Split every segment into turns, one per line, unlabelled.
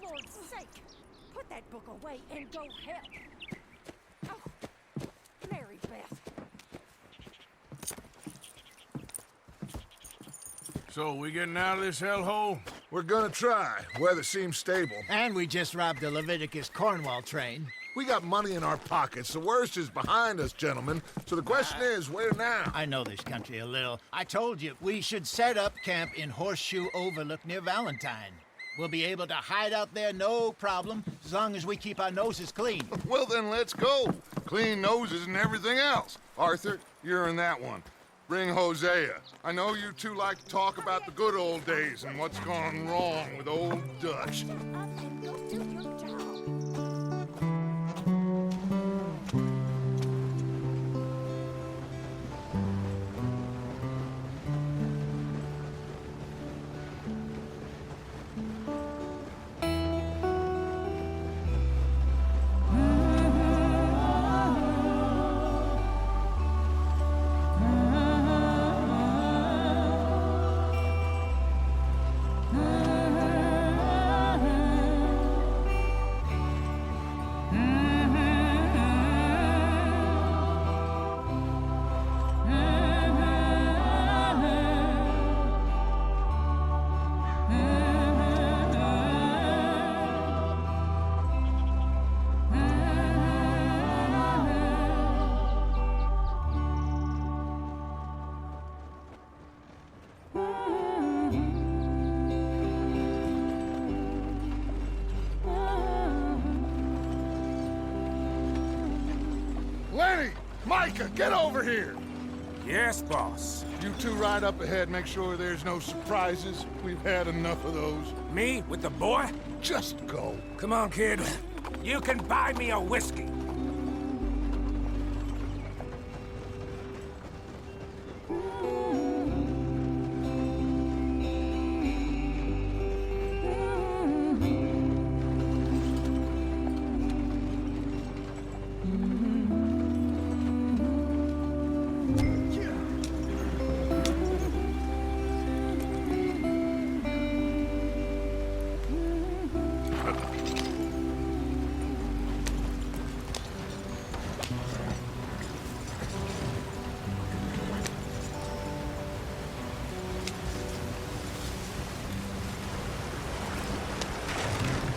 Lord's sake! Put that book away and go help. Oh, Mary Beth.
So, we getting out of this hellhole?
We're gonna try. Weather seems stable.
And we just robbed the Leviticus Cornwall train.
We got money in our pockets. The worst is behind us, gentlemen. So the question is, where now?
I know this country a little. I told you, we should set up camp in Horseshoe Overlook near Valentine. We'll be able to hide out there no problem, as long as we keep our noses clean.
Well, then let's go. Clean noses and everything else. Arthur, you're in that one. Bring Hosea. I know you two like to talk about the good old days and what's gone wrong with old Dutch.
Shut up and go do your job.
Lenny! Micah, get over here!
Yes, boss.
You two ride up ahead, make sure there's no surprises. We've had enough of those.
Me with the boy?
Just go.
Come on, kid. You can buy me a whiskey.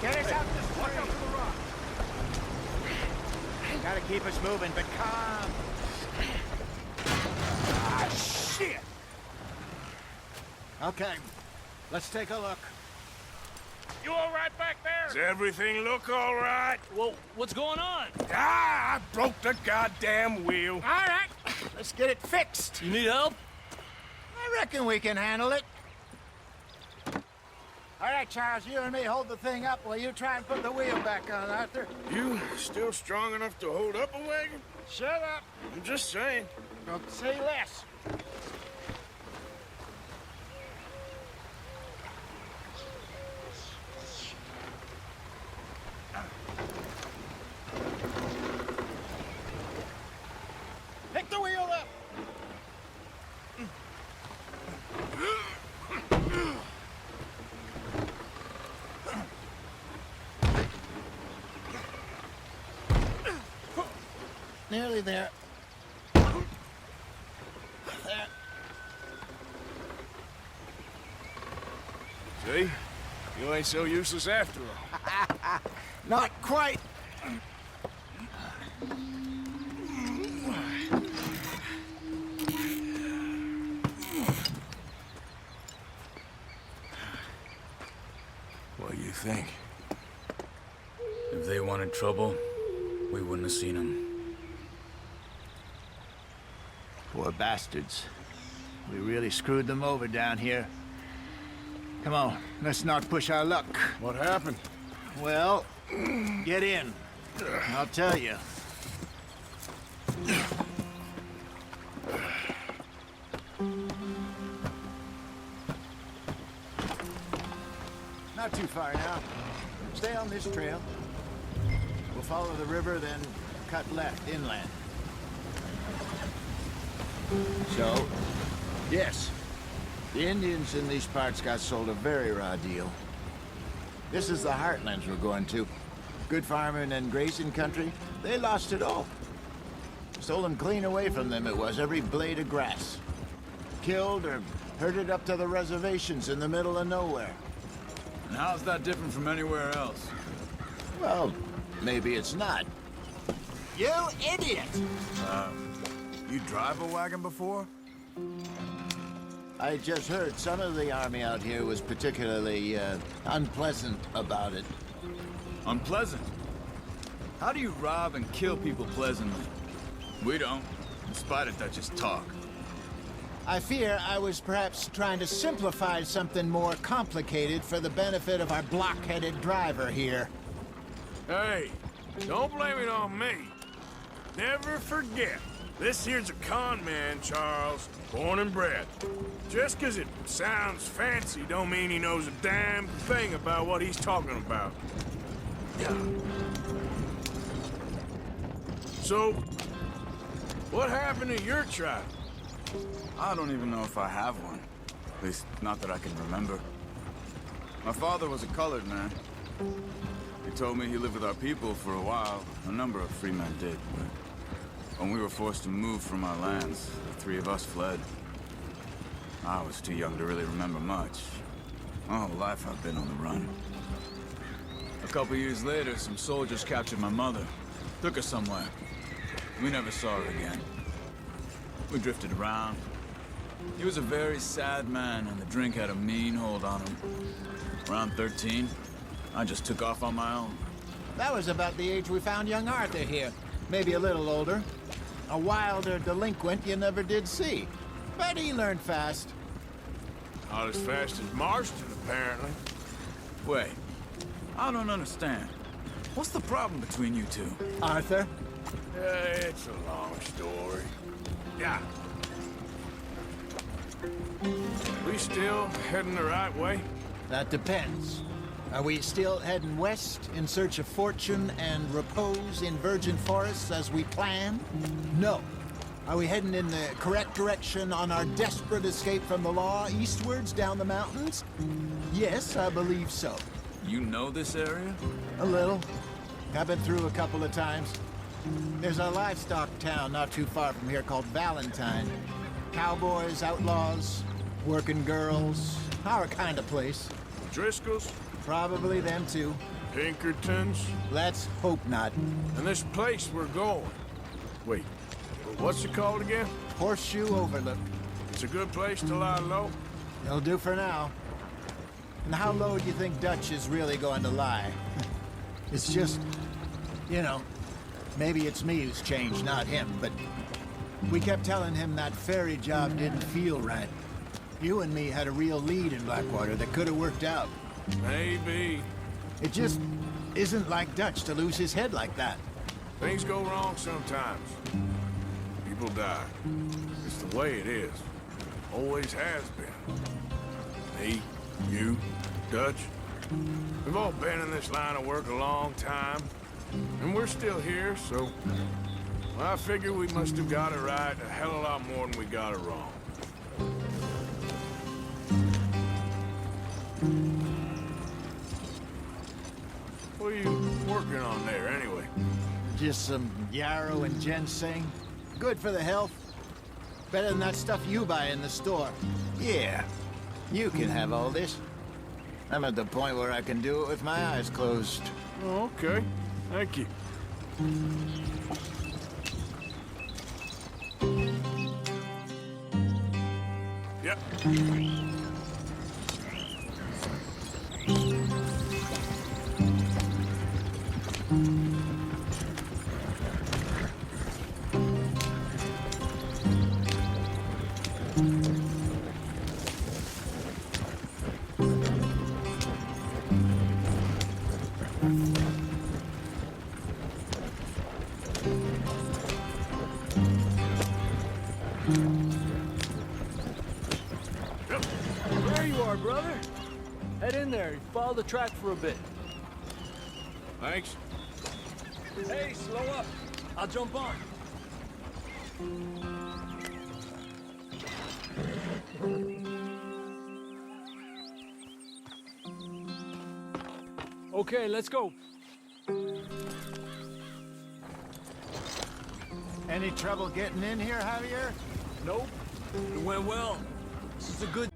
Get us out this way. Gotta keep us moving, but calm.
Ah, shit!
Okay, let's take a look.
You all right back there?
Does everything look all right?
Well, what's going on?
Ah, I broke the goddamn wheel.
All right, let's get it fixed.
You need help?
I reckon we can handle it. All right, Charles, you and me hold the thing up while you try and put the wheel back on, Arthur.
You still strong enough to hold up a wagon?
Shut up.
I'm just saying.
Don't say less. Pick the wheel up. Nearly there. There.
See? You ain't so useless after all.
Not quite.
What do you think?
If they wanted trouble, we wouldn't have seen them.
Poor bastards. We really screwed them over down here. Come on, let's not push our luck.
What happened?
Well, get in. I'll tell you. Not too far now. Stay on this trail. We'll follow the river, then cut left inland. So, yes, the Indians in these parts got sold a very raw deal. This is the heartlands we're going to. Good farming and grazing country. They lost it all. Stolen clean away from them it was, every blade of grass. Killed or herded up to the reservations in the middle of nowhere.
And how's that different from anywhere else?
Well, maybe it's not. You idiot!
You drive a wagon before?
I just heard some of the army out here was particularly, unpleasant about it.
Unpleasant? How do you rob and kill people pleasantly? We don't, in spite of Dutch's talk.
I fear I was perhaps trying to simplify something more complicated for the benefit of our block-headed driver here.
Hey, don't blame it on me. Never forget, this here's a con man, Charles, born and bred. Just 'cause it sounds fancy don't mean he knows a damn thing about what he's talking about. So, what happened to your tribe?
I don't even know if I have one. At least, not that I can remember. My father was a colored man. He told me he lived with our people for a while. A number of free men did, but when we were forced to move from our lands, the three of us fled. I was too young to really remember much. My whole life I've been on the run. A couple years later, some soldiers captured my mother. Took her somewhere. We never saw her again. We drifted around. He was a very sad man, and the drink had a mean hold on him. Around 13, I just took off on my own.
That was about the age we found young Arthur here. Maybe a little older. A wilder delinquent you never did see. But he learned fast.
Not as fast as Marston, apparently.
Wait, I don't understand. What's the problem between you two?
Arthur?
It's a long story. Yeah. We still heading the right way?
That depends. Are we still heading west in search of fortune and repose in virgin forests as we planned? No. Are we heading in the correct direction on our desperate escape from the law eastwards down the mountains? Yes, I believe so.
You know this area?
A little. I've been through a couple of times. There's a livestock town not too far from here called Valentine. Cowboys, outlaws, working girls, our kind of place.
Driscoll's?
Probably them too.
Pinkertons?
Let's hope not.
And this place we're going. Wait, what's it called again?
Horseshoe Overlook.
It's a good place to lie low?
It'll do for now. And how low do you think Dutch is really going to lie? It's just, you know, maybe it's me who's changed, not him, but we kept telling him that ferry job didn't feel right. You and me had a real lead in Blackwater that could have worked out.
Maybe.
It just isn't like Dutch to lose his head like that.
Things go wrong sometimes. People die. It's the way it is. Always has been. Me, you, Dutch. We've all been in this line of work a long time. And we're still here, so... well, I figure we must have got it right a hell of a lot more than we got it wrong. What are you working on there, anyway?
Just some yarrow and ginseng. Good for the health. Better than that stuff you buy in the store. Yeah, you can have all this. I'm at the point where I can do it with my eyes closed.
Oh, okay. Thank you. Yep.
There you are, brother. Head in there. Follow the track for a bit.
Thanks.
Hey, slow up. I'll jump on. Okay, let's go.
Any trouble getting in here, Javier?
Nope. It went well. This is a good...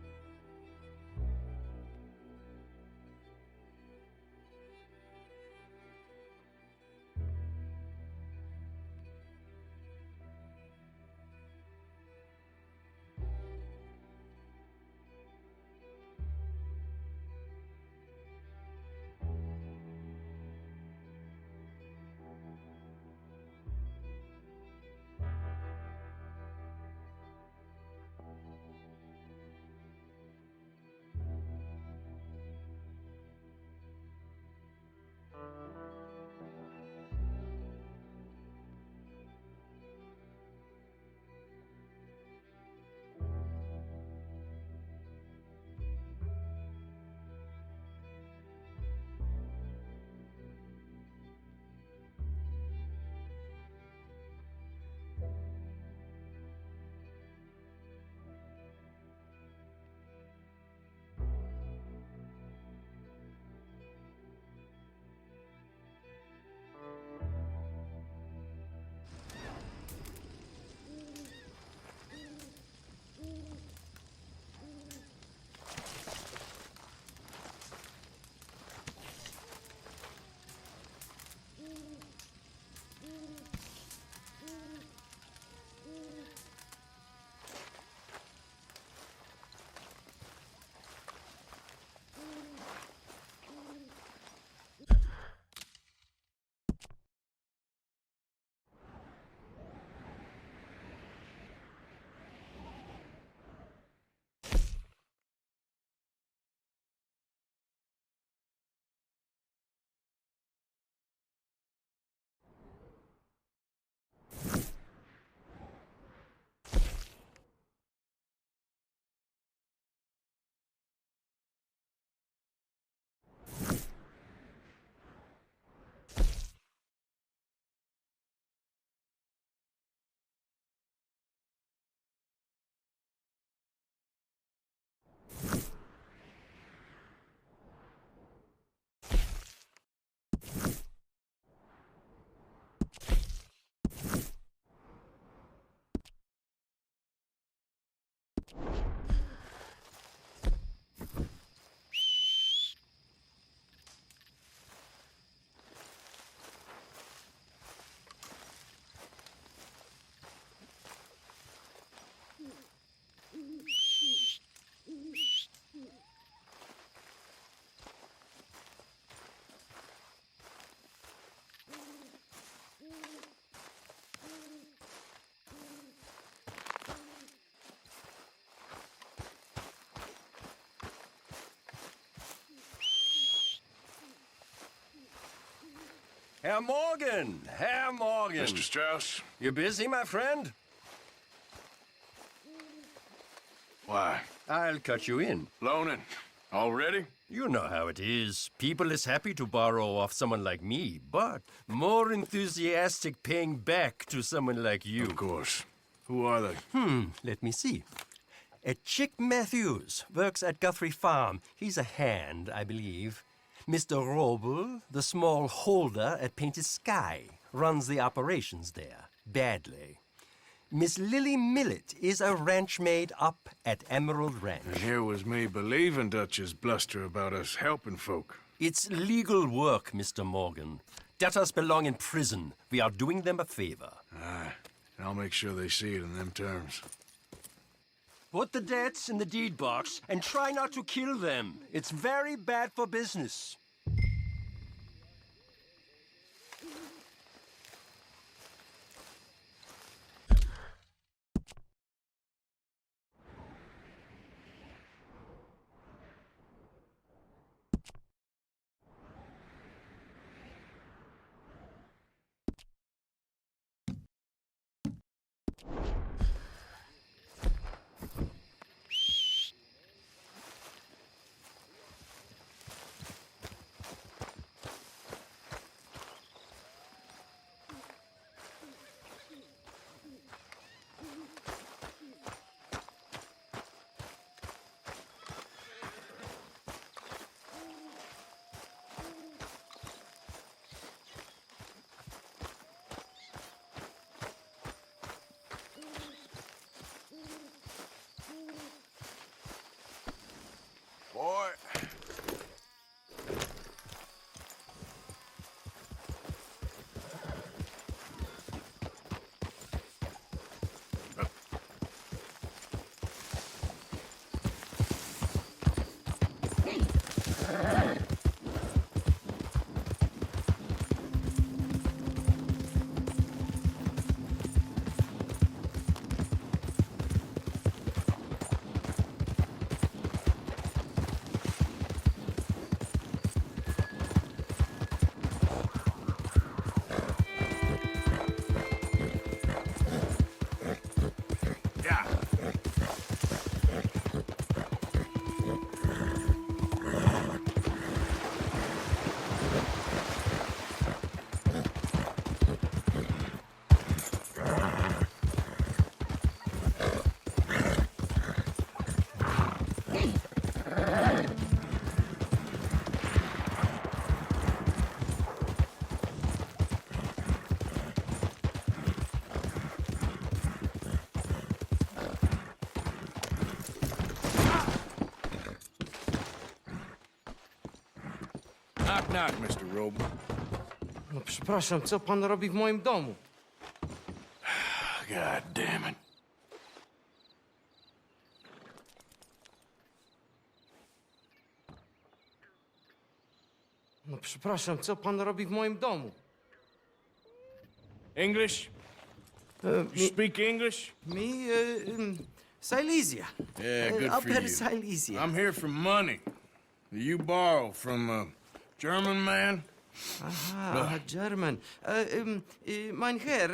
Herr Morgan! Herr Morgan!
Mr. Strauss?
You busy, my friend?
Why?
I'll cut you in.
Loaning? Already?
You know how it is. People is happy to borrow off someone like me, but more enthusiastic paying back to someone like you.
Of course. Who are they?
Let me see. Chick Matthews works at Guthrie Farm. He's a hand, I believe. Mr. Roble, the small holder at Painted Sky, runs the operations there, badly. Miss Lily Millet is a ranch maid up at Emerald Ranch.
And here was me believing Dutch's bluster about us helping folk.
It's legal work, Mr. Morgan. Debtors belong in prison. We are doing them a favor.
Aye, and I'll make sure they see it in them terms.
Put the debts in the deed box and try not to kill them. It's very bad for business.
Knock, knock, Mr. Roble.
No przepraszam, co pan robi w moim domu?
God damn it.
No przepraszam, co pan robi w moim domu?
English? You speak English?
Silesia.
Yeah, good for
Upper
you.
Silesia.
I'm here for money. You borrow from a German man?
Aha, German. Mein Herr,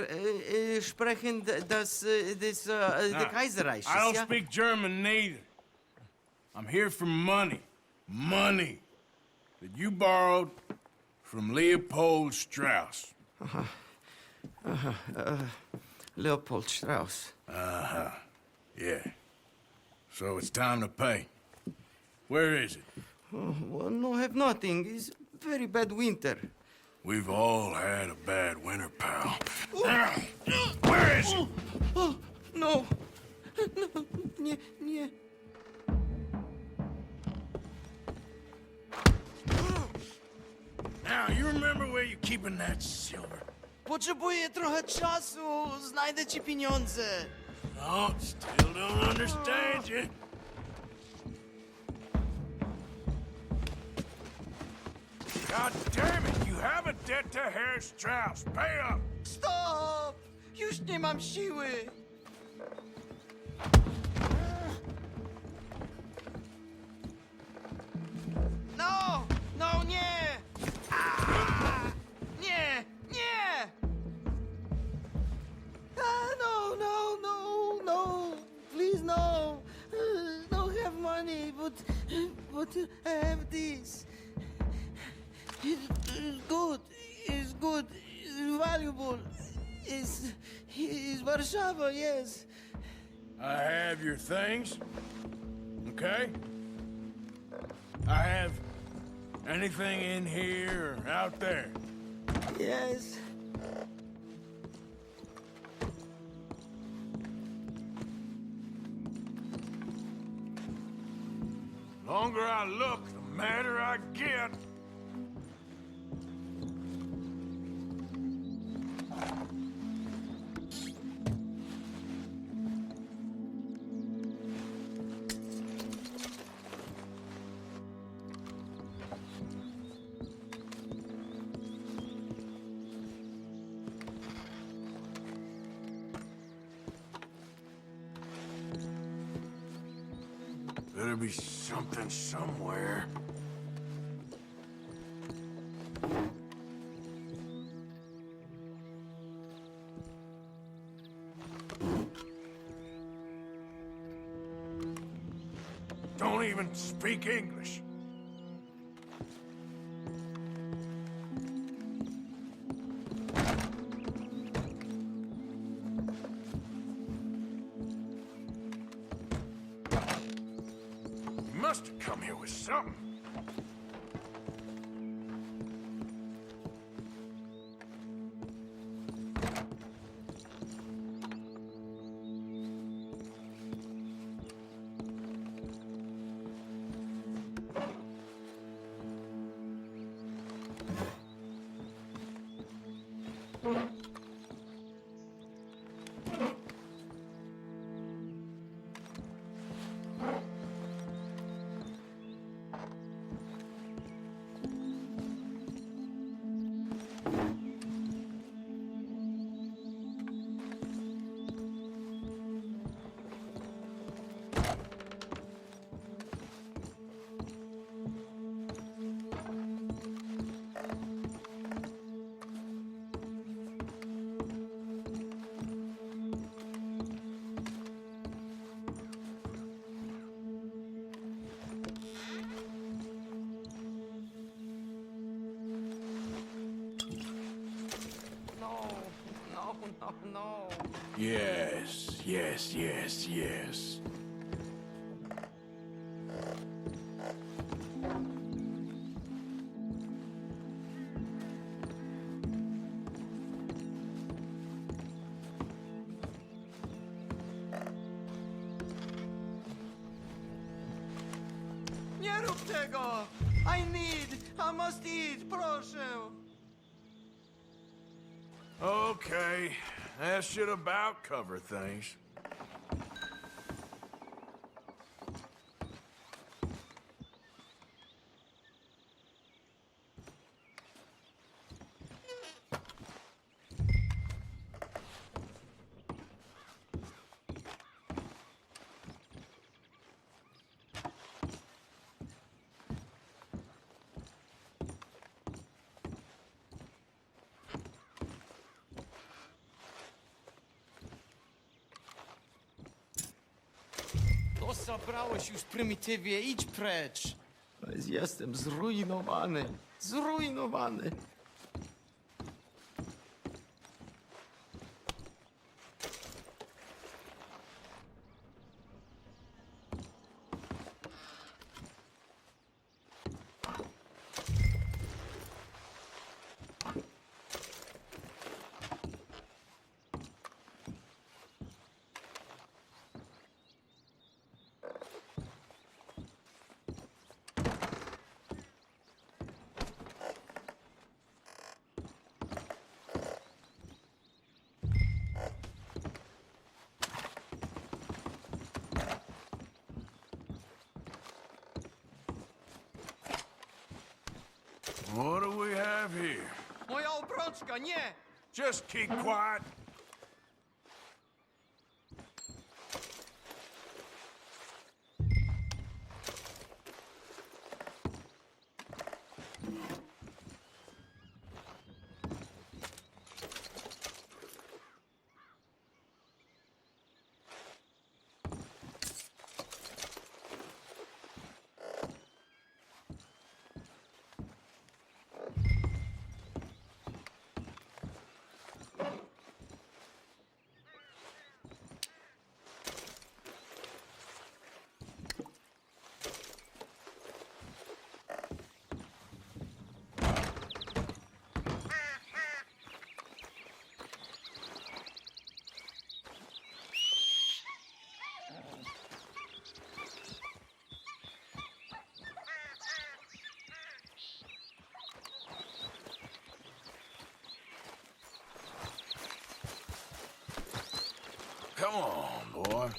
sprechen the Kaiserreich.
I don't speak German neither. I'm here for money. Money that you borrowed from Leopold Strauss.
Leopold Strauss.
Yeah. So it's time to pay. Where is it?
Well, no, have nothing. It's very bad winter.
We've all had a bad winter, pal. Where is it?
Oh, no. No, nie.
Now, you remember where you're keeping that silver?
Potrzebuję trochę czasu. Znajdę ci pieniądze.
No, still don't understand you. God damn it, you have a debt to Herr Strauss. Pay up.
Stop! Już nie mam siły. No! No, nie! Nie! Nie! No! Please, no! Don't have money, but I have this. It's good. It's good. It's valuable. It's Warszawa, yes.
I have your things, okay? I have anything in here or out there.
Yes.
Longer I look, the madder I get. Better be something somewhere. Don't even speak English. You must have come here with something.
No.
Yes, yes, yes, yes.
Nie rób tego! I must eat, proszę.
Okay, that should about cover things.
To zabrałeś już prymitywie, idź precz. Jestem zrujnowany, zrujnowany.
What do we have here?
Moja obroczka, nie!
Just keep quiet. Come on, boy.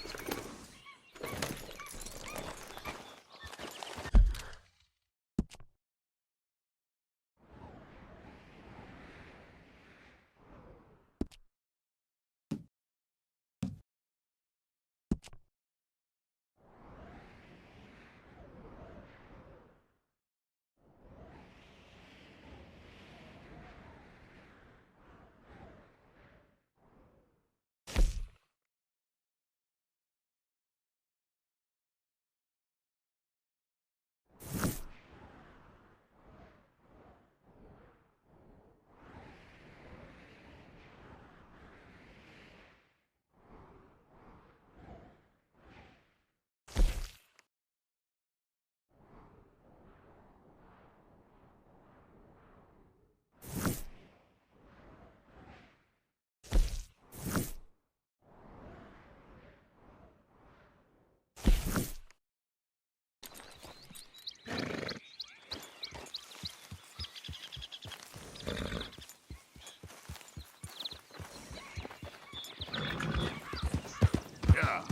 Yeah.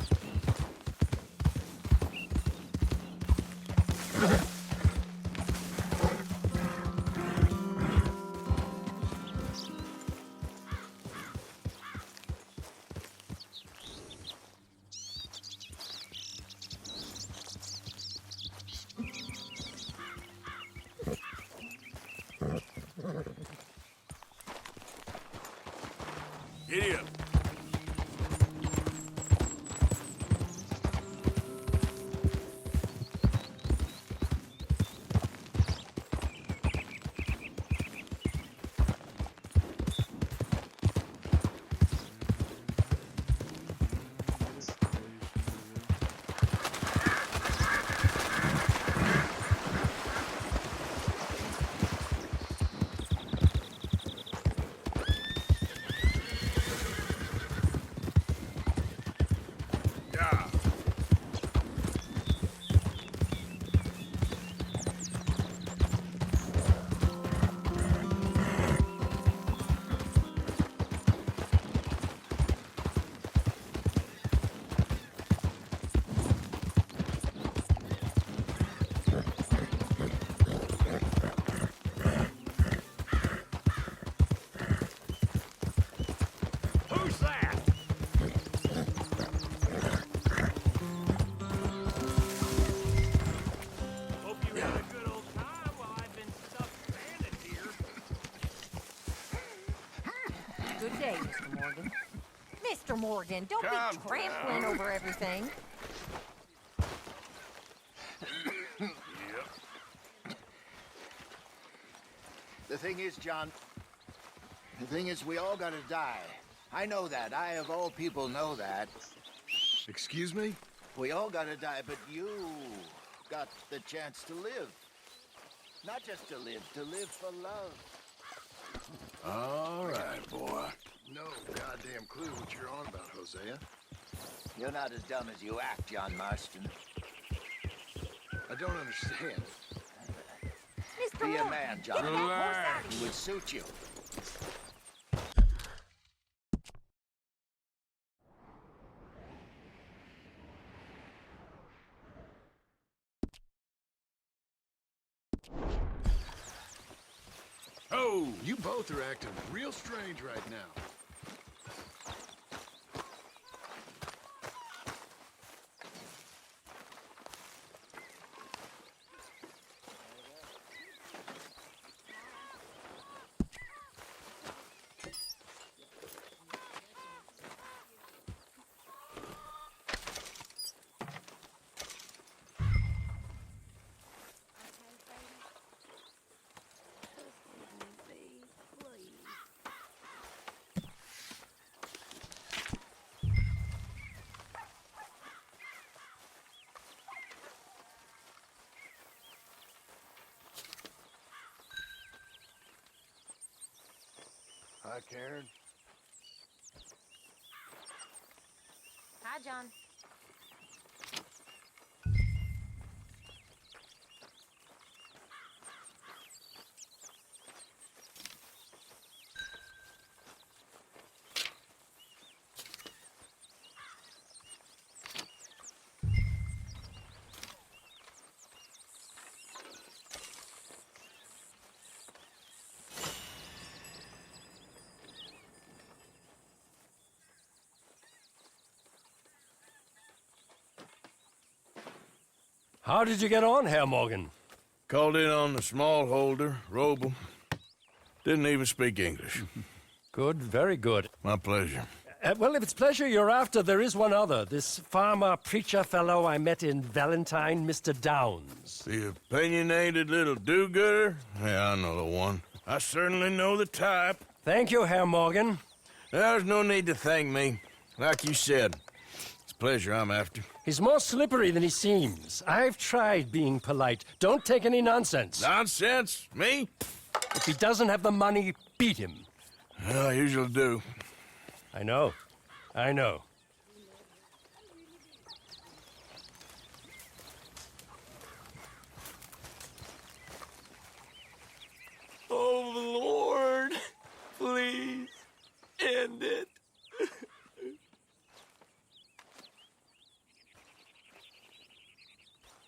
Giddy up.
day, Mr. Morgan. Mr. Morgan, don't
Calm
be trampling over everything.
The thing is, John, we all gotta die. I know that. I, of all people, know that.
Excuse me?
We all gotta die, but you got the chance to live. Not just to live for love.
All right, boy.
No goddamn clue what you're on about, Hosea.
You're not as dumb as you act, John Marston.
I don't understand.
Mr.
Be a
Morgan,
man,
get
John.
that horse out of
It
here.
would suit you.
Oh!
You both are acting real strange right now.
Hi, Karen.
Hi, John.
How did you get on, Herr Morgan?
Called in on the smallholder, Roble. Didn't even speak English.
Good, very good.
My pleasure.
Well, if it's pleasure you're after, there is one other. This farmer preacher fellow I met in Valentine, Mr. Downs.
The opinionated little do-gooder? Yeah, I know the one. I certainly know the type.
Thank you, Herr Morgan.
There's no need to thank me. Like you said, it's pleasure I'm after.
He's more slippery than he seems. I've tried being polite. Don't take any nonsense.
Nonsense? Me?
If he doesn't have the money, beat him.
Well, I usually do.
I know. I know.
Oh, Lord, please end it.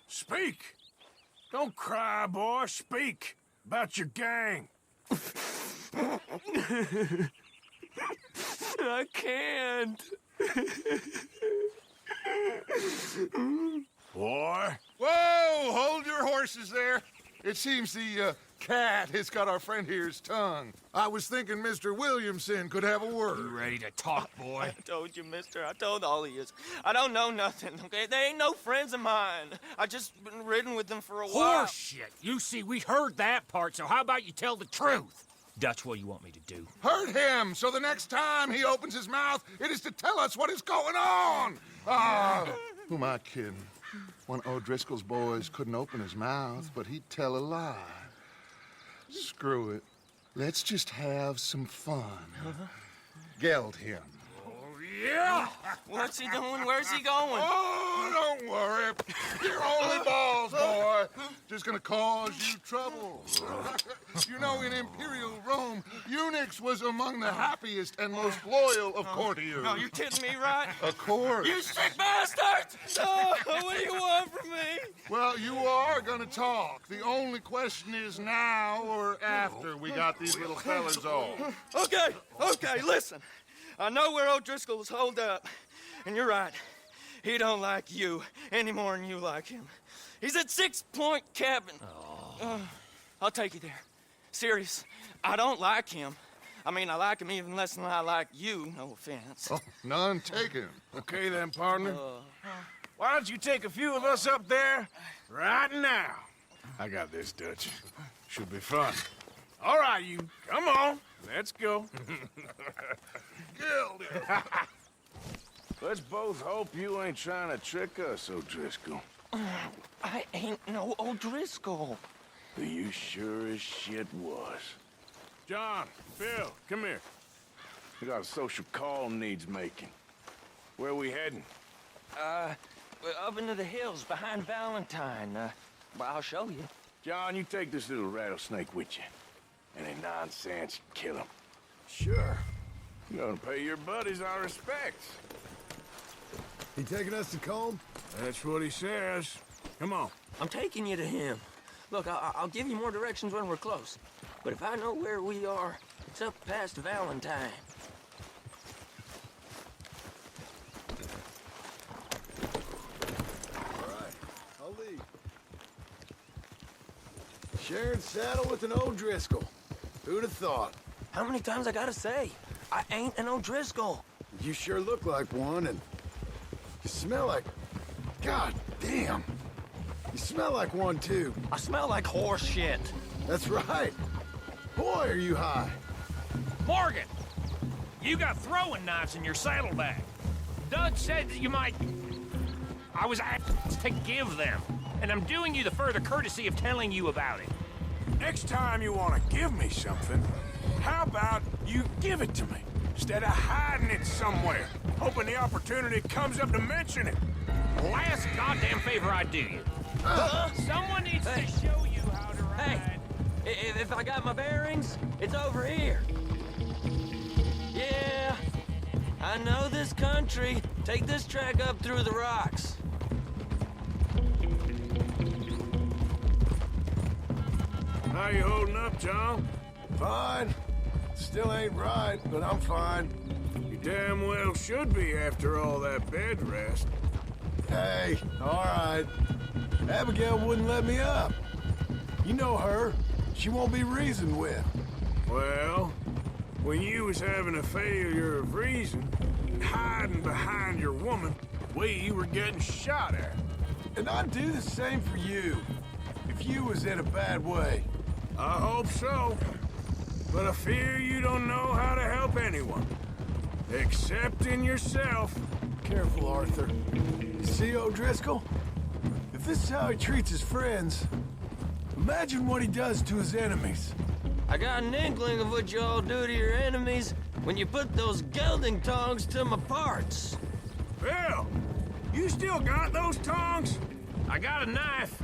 Speak! Don't cry, boy. Speak about your gang.
I can't.
Boy.
Whoa! Hold your horses there. It seems the cat has got our friend here's tongue. I was thinking Mr. Williamson could have a word.
You ready to talk, boy?
I told you, mister. I told all of yous. I don't know nothing, okay? They ain't no friends of mine. I just been riding with them for a while.
Horseshit! You see, we heard that part, so how about you tell the truth? Dutch, what do you want me to do?
Hurt him, so the next time he opens his mouth, it is to tell us what is going on. Who am I kidding? One of O'Driscoll's boys couldn't open his mouth, but he'd tell a lie. Screw it. Let's just have some fun. Geld him.
Yeah!
What's he doing? Where's he going?
Oh, don't worry. You're only balls, boy. Just gonna cause you trouble. You know, in Imperial Rome, eunuchs was among the happiest and most loyal of courtiers.
No, you kidding me, right?
Of course.
You sick bastard! Oh, what do you want from me?
Well, you are gonna talk. The only question is now or after we got these little fellas off.
Okay, listen. I know where O'Driscoll's holed up, and you're right. He don't like you any more than you like him. He's at 6 Point Cabin. I'll take you there. Serious, I don't like him. I mean, I like him even less than I like you, no offense.
Oh, none taken.
Okay then, partner. Why don't you take a few of us up there right now? I got this, Dutch. Should be fun. All right, you. Come on. Let's go. Let's both hope you ain't trying to trick us, O'Driscoll.
I ain't no O'Driscoll.
You sure as shit was. John, Phil, come here. We got a social call needs making. Where we heading?
Up into the hills behind Valentine. Well, I'll show you.
John, you take this little rattlesnake with you. Any nonsense, kill him.
Sure.
You're gonna pay your buddies our respects.
He taking us to Combe?
That's what he says. Come on.
I'm taking you to him. Look, I'll give you more directions when we're close. But if I know where we are, it's up past Valentine.
All right, I'll lead. Sharing saddle with an O'Driscoll. Who'd have thought?
How many times I gotta say? I ain't an O'Driscoll.
You sure look like one, and you smell like... God damn. You smell like one, too.
I smell like horse shit.
That's right. Boy, are you high.
Morgan! You got throwing knives in your saddlebag. Dutch said that you might... I was asked to give them, and I'm doing you the further courtesy of telling you about it.
Next time you want to give me something, how about you give it to me, instead of hiding it somewhere, hoping the opportunity comes up to mention it?
Last goddamn favor I do you. Someone needs to show you how to ride.
Hey, if I got my bearings, it's over here. Yeah, I know this country. Take this track up through the rocks.
How you holding up, John?
Fine. Still ain't right, but I'm fine.
You damn well should be after all that bed rest.
Hey, all right. Abigail wouldn't let me up. You know her. She won't be reasoned with.
Well, when you was having a failure of reason, hiding behind your woman, we were getting shot at.
And I'd do the same for you, if you was in a bad way.
I hope so. But I fear you don't know how to help anyone. Except in yourself.
Careful, Arthur. You see O'Driscoll? If this is how he treats his friends, imagine what he does to his enemies.
I got an inkling of what you all do to your enemies when you put those gelding tongs to my parts.
Bill, you still got those tongs?
I got a knife.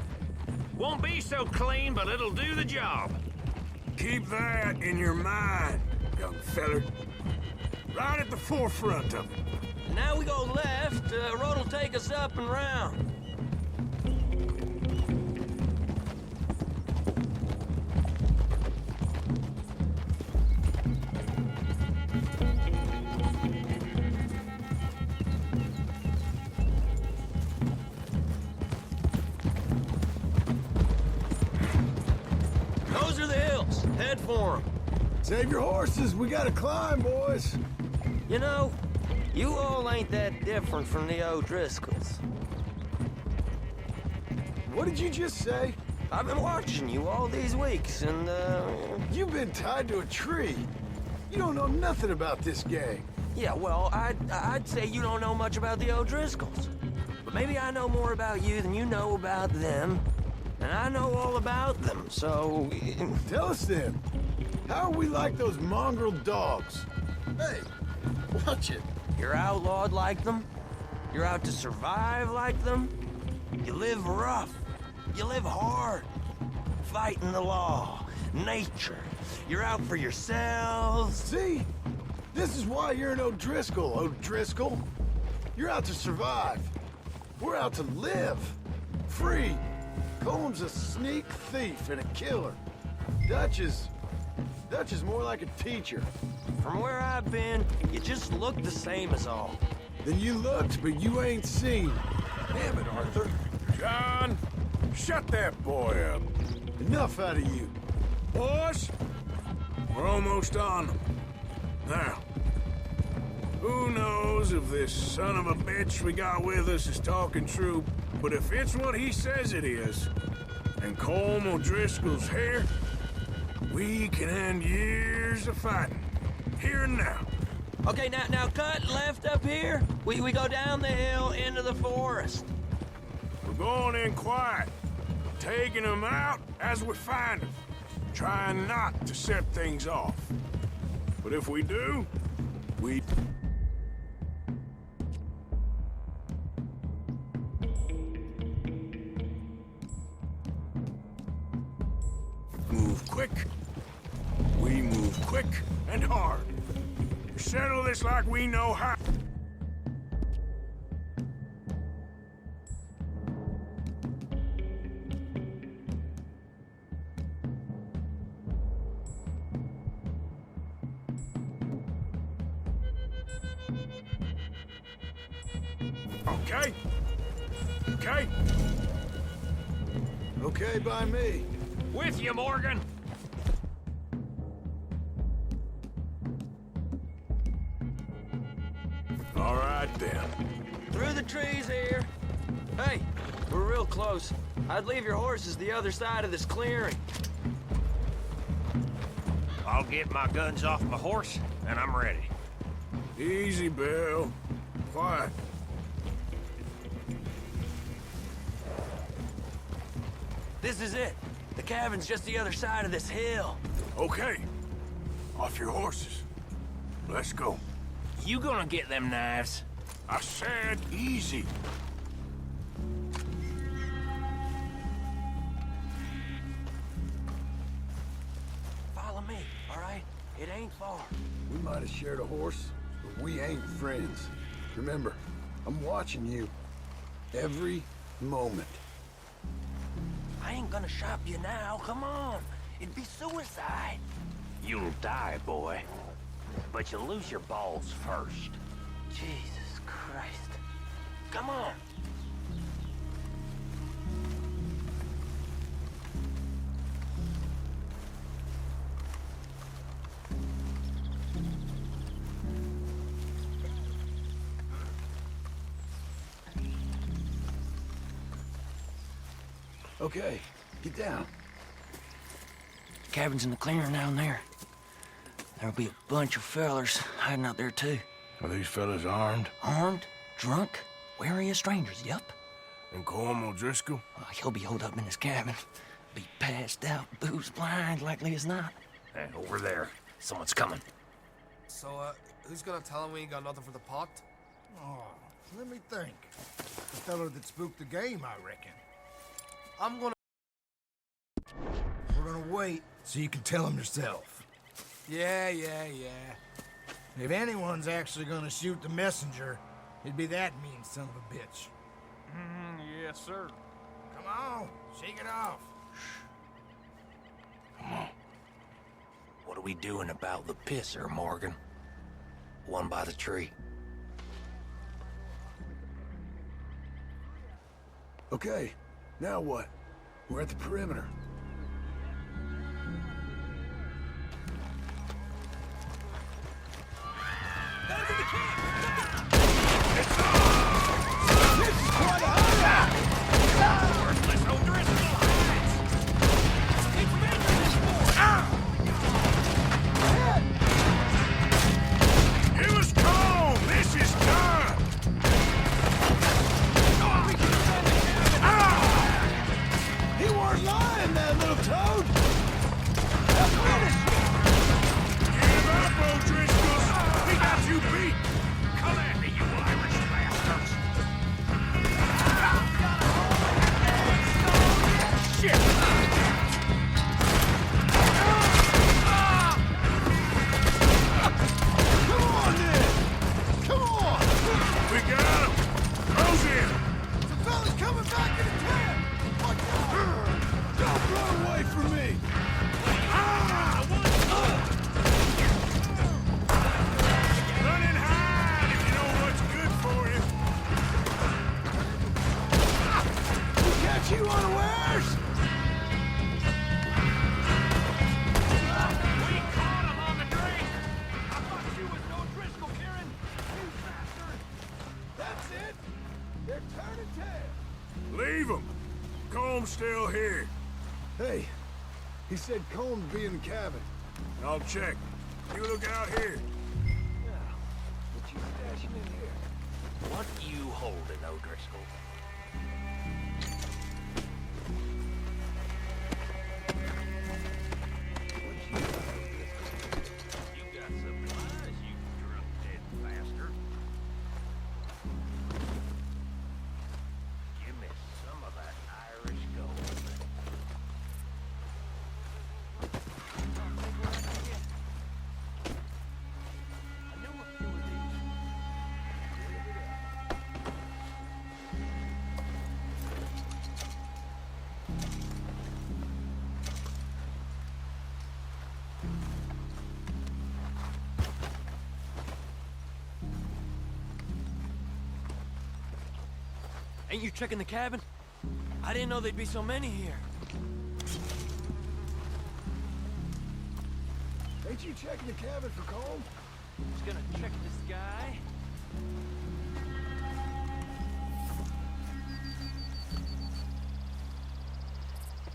Won't be so clean, but it'll do the job.
Keep that in your mind, young feller. Right at the forefront of it.
Now we go left, road'll take us up and round. Those are the hills. Head for them.
Save your horses. We gotta climb, boys.
You know, you all ain't that different from the O'Driscolls.
What did you just say?
I've been watching you all these weeks, and,
You've been tied to a tree. You don't know nothing about this gang.
yeah, well, I'd say you don't know much about the O'Driscolls. But maybe I know more about you than you know about them. And I know all about them, so...
Tell us then. How are we like those mongrel dogs? Hey, watch it.
You're outlawed like them. You're out to survive like them. You live rough. You live hard. Fighting the law, nature. You're out for yourselves.
See? This is why you're an O'Driscoll, O'Driscoll. You're out to survive. We're out to live. Free. Comb's a sneak thief and a killer. Dutch is more like a teacher.
From where I've been, you just look the same as all.
Then you looked, but you ain't seen. Damn it, Arthur.
John, shut that boy up.
Enough out of you.
Boys, we're almost on them. Now, who knows if this son of a bitch we got with us is talking true, but if it's what he says it is, and Colm O'Driscoll's here, we can end years of fighting, here and now.
Okay, now cut left up here. We go down the hill into the forest.
We're going in quiet, taking them out as we find them, trying not to set things off. But if we do, we... move quick. We move quick and hard. We settle this like we know how. Okay? Okay?
Okay by me.
With you, Morgan.
All right, then.
Through the trees here. Hey, we're real close. I'd leave your horses the other side of this clearing.
I'll get my guns off my horse, and I'm ready.
Easy, Bill. Quiet.
This is it. The cabin's just the other side of this hill.
Okay. Off your horses. Let's go.
You gonna get them knives?
I said easy.
Follow me, all right? It ain't far.
We might have shared a horse, but we ain't friends. Remember, I'm watching you. Every moment.
I ain't gonna shop you now, come on. It'd be suicide.
You'll die, boy. But you'll lose your balls first.
Jesus Christ. Come on.
Okay, get down.
Cabin's in the clearing down there. There'll be a bunch of fellers hiding out there, too.
Are these fellas armed?
Armed, drunk, wary of strangers, yup.
And Colm O'Driscoll?
He'll be holed up in his cabin. Be passed out, booze blind, likely as not.
Hey, over there. Someone's coming.
So, who's gonna tell him we ain't got nothing for the pot?
Oh, let me think. The fellow that spooked the game, I reckon.
I'm gonna...
We're gonna wait so you can tell him yourself. Yeah. If anyone's actually gonna shoot the messenger, it'd be that mean son of a bitch.
Yes, sir.
Come on, shake it off.
Come on. What are we doing about the pisser, Morgan? One by the tree.
Okay, now what? We're at the perimeter.
Worthless O'Driscoll! It's
It was Colm! This is done!
He weren't lying, that little toad!
Give up, O'Driscoll! We got you beat! Come at still here?
Hey, he said Colm would be in the cabin.
I'll check. You look out here.
What you stashing in here?
What you holding, O'Driscoll? You got supplies, you drunk-dead bastard. Give me some of that Irish gold. I knew a few of these. Ain't you checking the cabin? I didn't know there'd be so many here.
Ain't you checking the cabin for Colm?
Just gonna check this guy.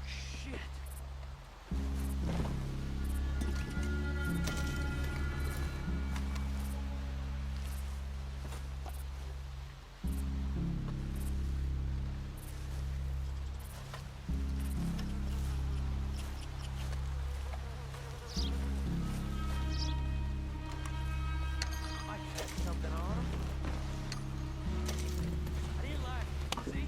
Shit. Might have something on him. I didn't like it, see?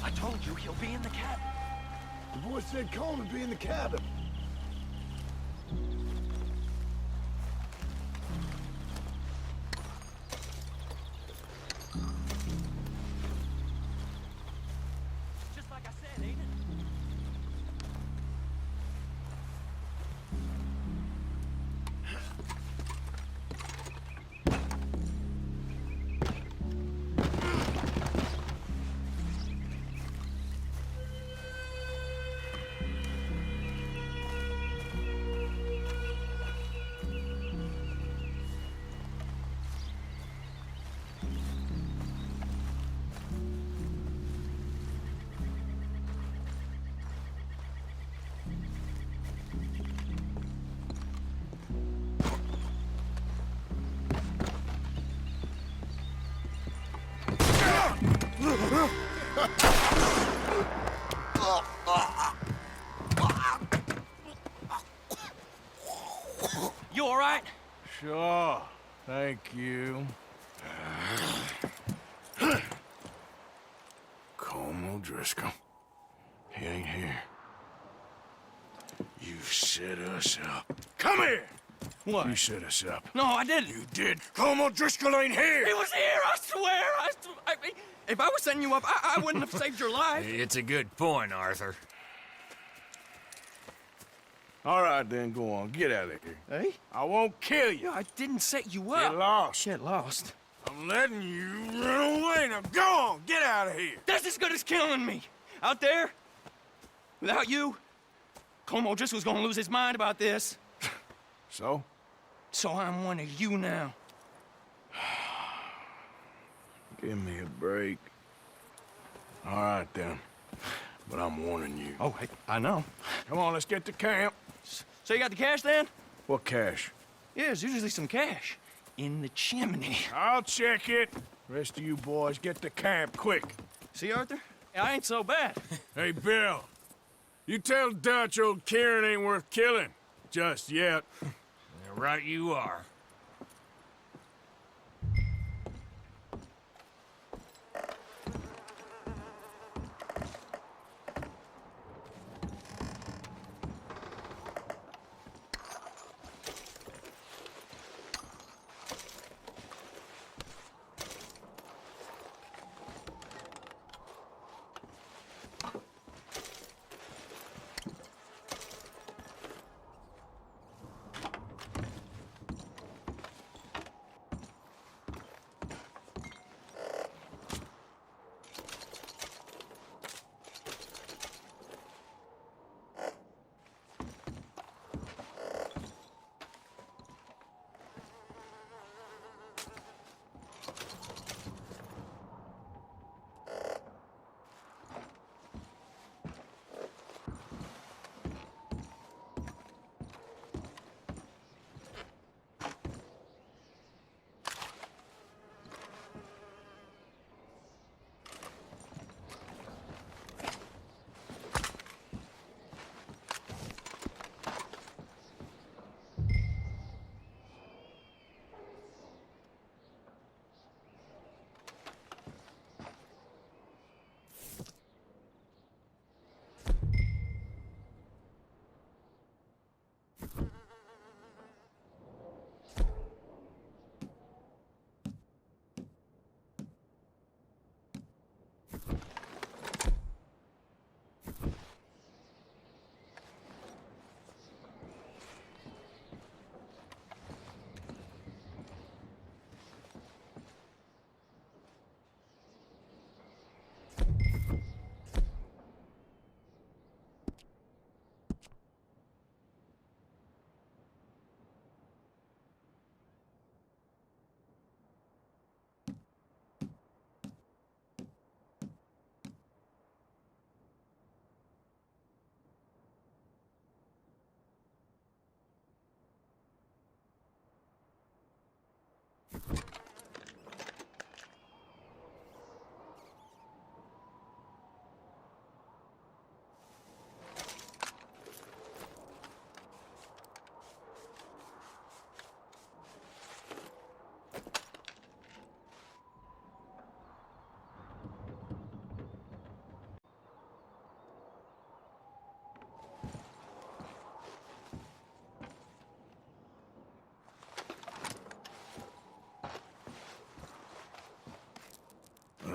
I told you he'll be in the cabin.
The boy said Colm would be in the cabin.
Just like I said, ain't it? You all right?
Sure. Thank you. Colm O'Driscoll. He ain't here. You set us up. Come here!
What?
You set us up.
No, I didn't.
You did. Colm O'Driscoll ain't here!
He was here, I swear. If I was setting you up, I wouldn't have saved your life.
It's a good point, Arthur.
All right, then, go on. Get out of here.
Hey?
I won't kill you.
I didn't set you up.
Get lost.
Get lost.
I'm letting you run away. Now go on. Get out of here.
That's as good as killing me. Out there, without you, Colm O'Driscoll's gonna lose his mind about this.
So?
So I'm one of you now.
Give me a break. All right, then. But I'm warning you.
Oh, I know.
Come on, let's get to camp.
So you got the cash then?
What cash?
Yeah, there's usually some cash in the chimney.
I'll check it. Rest of you boys, get to camp quick.
See, Arthur? I ain't so bad.
Hey, Bill. You tell Dutch old Kieran ain't worth killing. Just yet.
Right you are.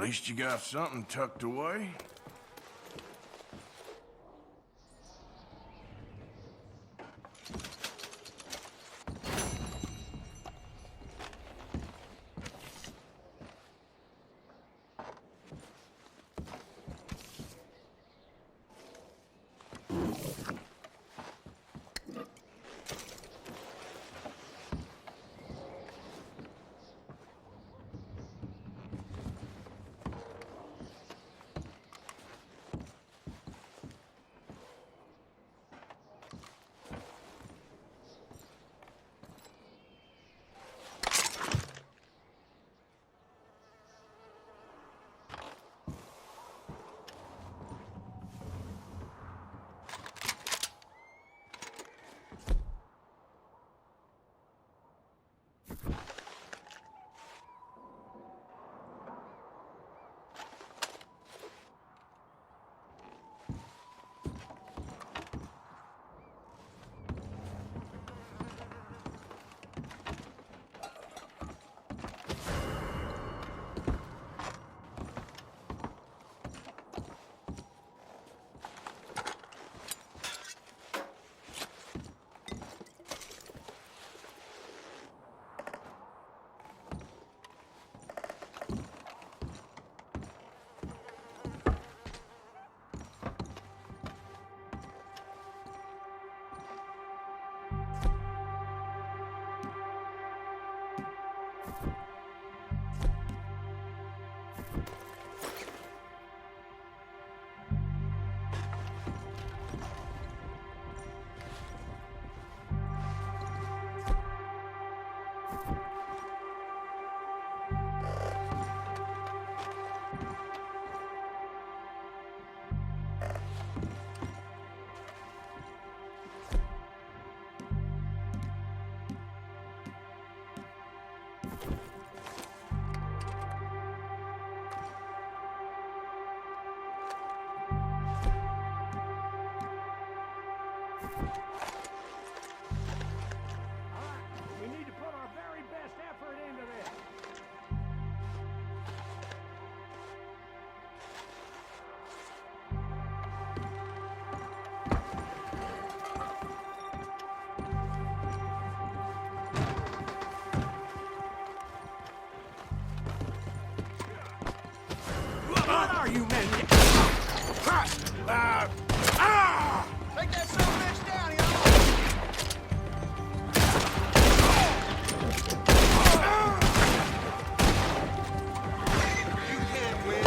least you got something tucked away.
What are you, men?
Take that son of a bitch down, y'all! You can't win.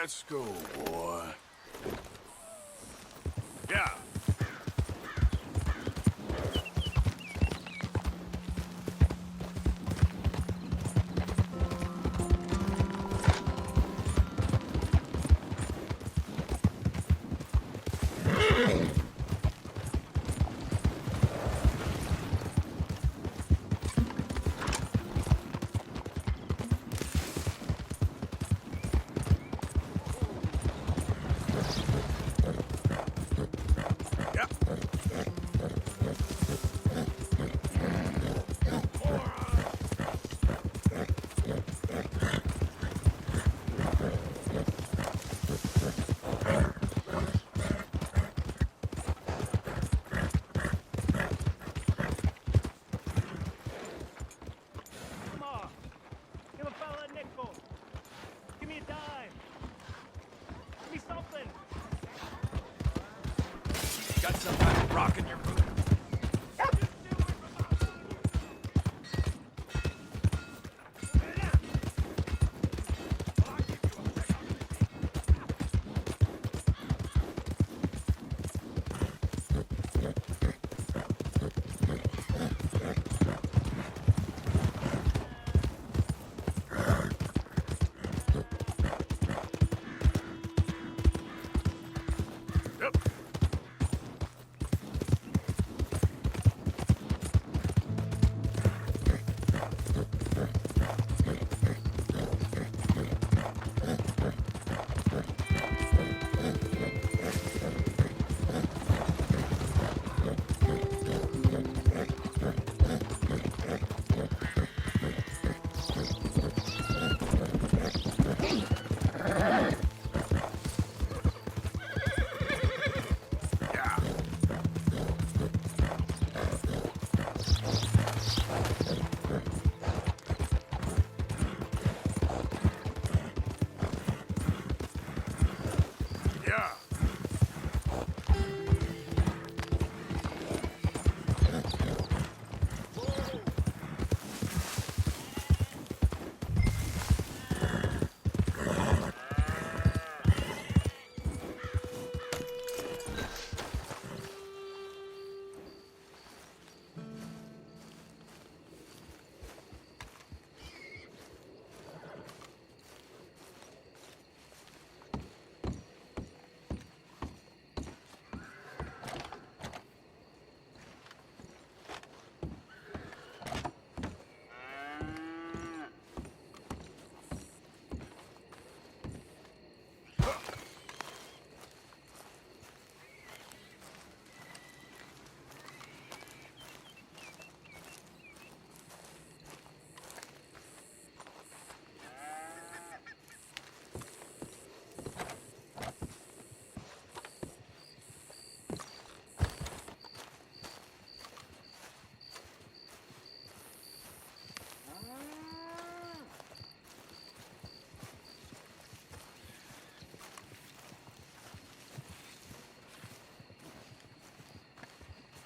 Let's go, boy. Yeah.
Got some kind of rock in your boot.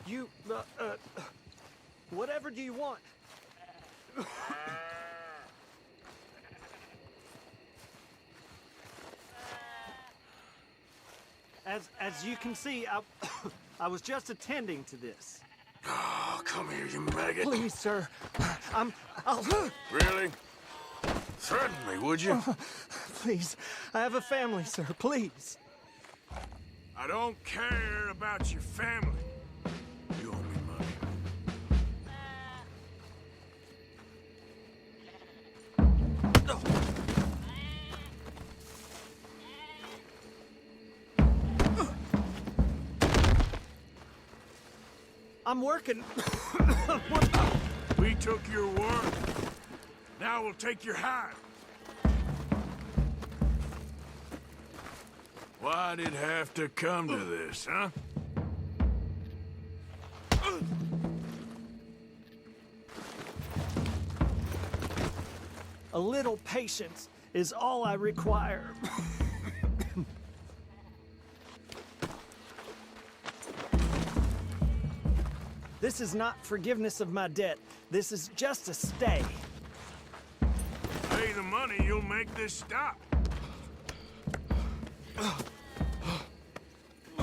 You, whatever do you want? As you can see, I was just attending to this.
Oh, come here, you maggot.
Please, sir. I'll...
Really? Threaten me, would you?
Please, I have a family, sir. Please.
I don't care about your family. You owe me money.
I'm working.
We took your word. Now we'll take your hide. Why'd it have to come to this, huh?
A little patience is all I require. This is not forgiveness of my debt. This is just a stay.
pay the money, you'll make this stop.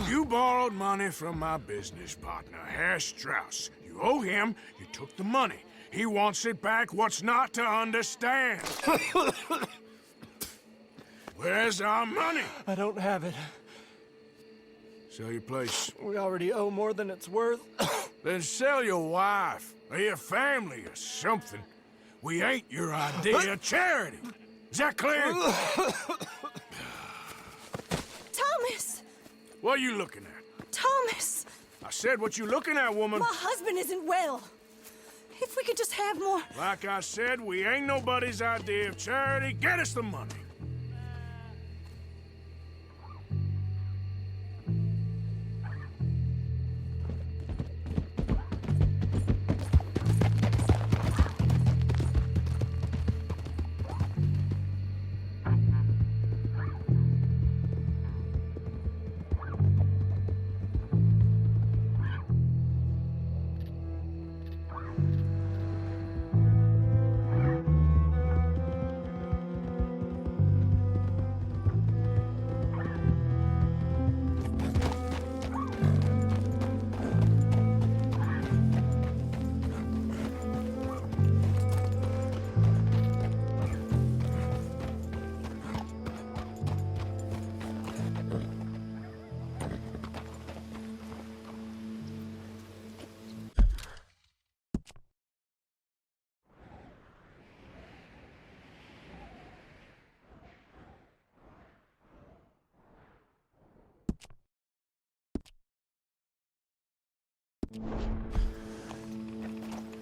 You borrowed money from my business partner, Herr Strauss. You owe him, you took the money. He wants it back, what's not to understand? Where's our money?
I don't have it.
Sell your place.
We already owe more than it's worth.
Then sell your wife, or your family, or something. We ain't your idea of charity. Is that clear?
Thomas!
What are you looking at?
Thomas!
I said, what you looking at, woman?
My husband isn't well. If we could just have more...
Like I said, we ain't nobody's idea of charity. Get us the money.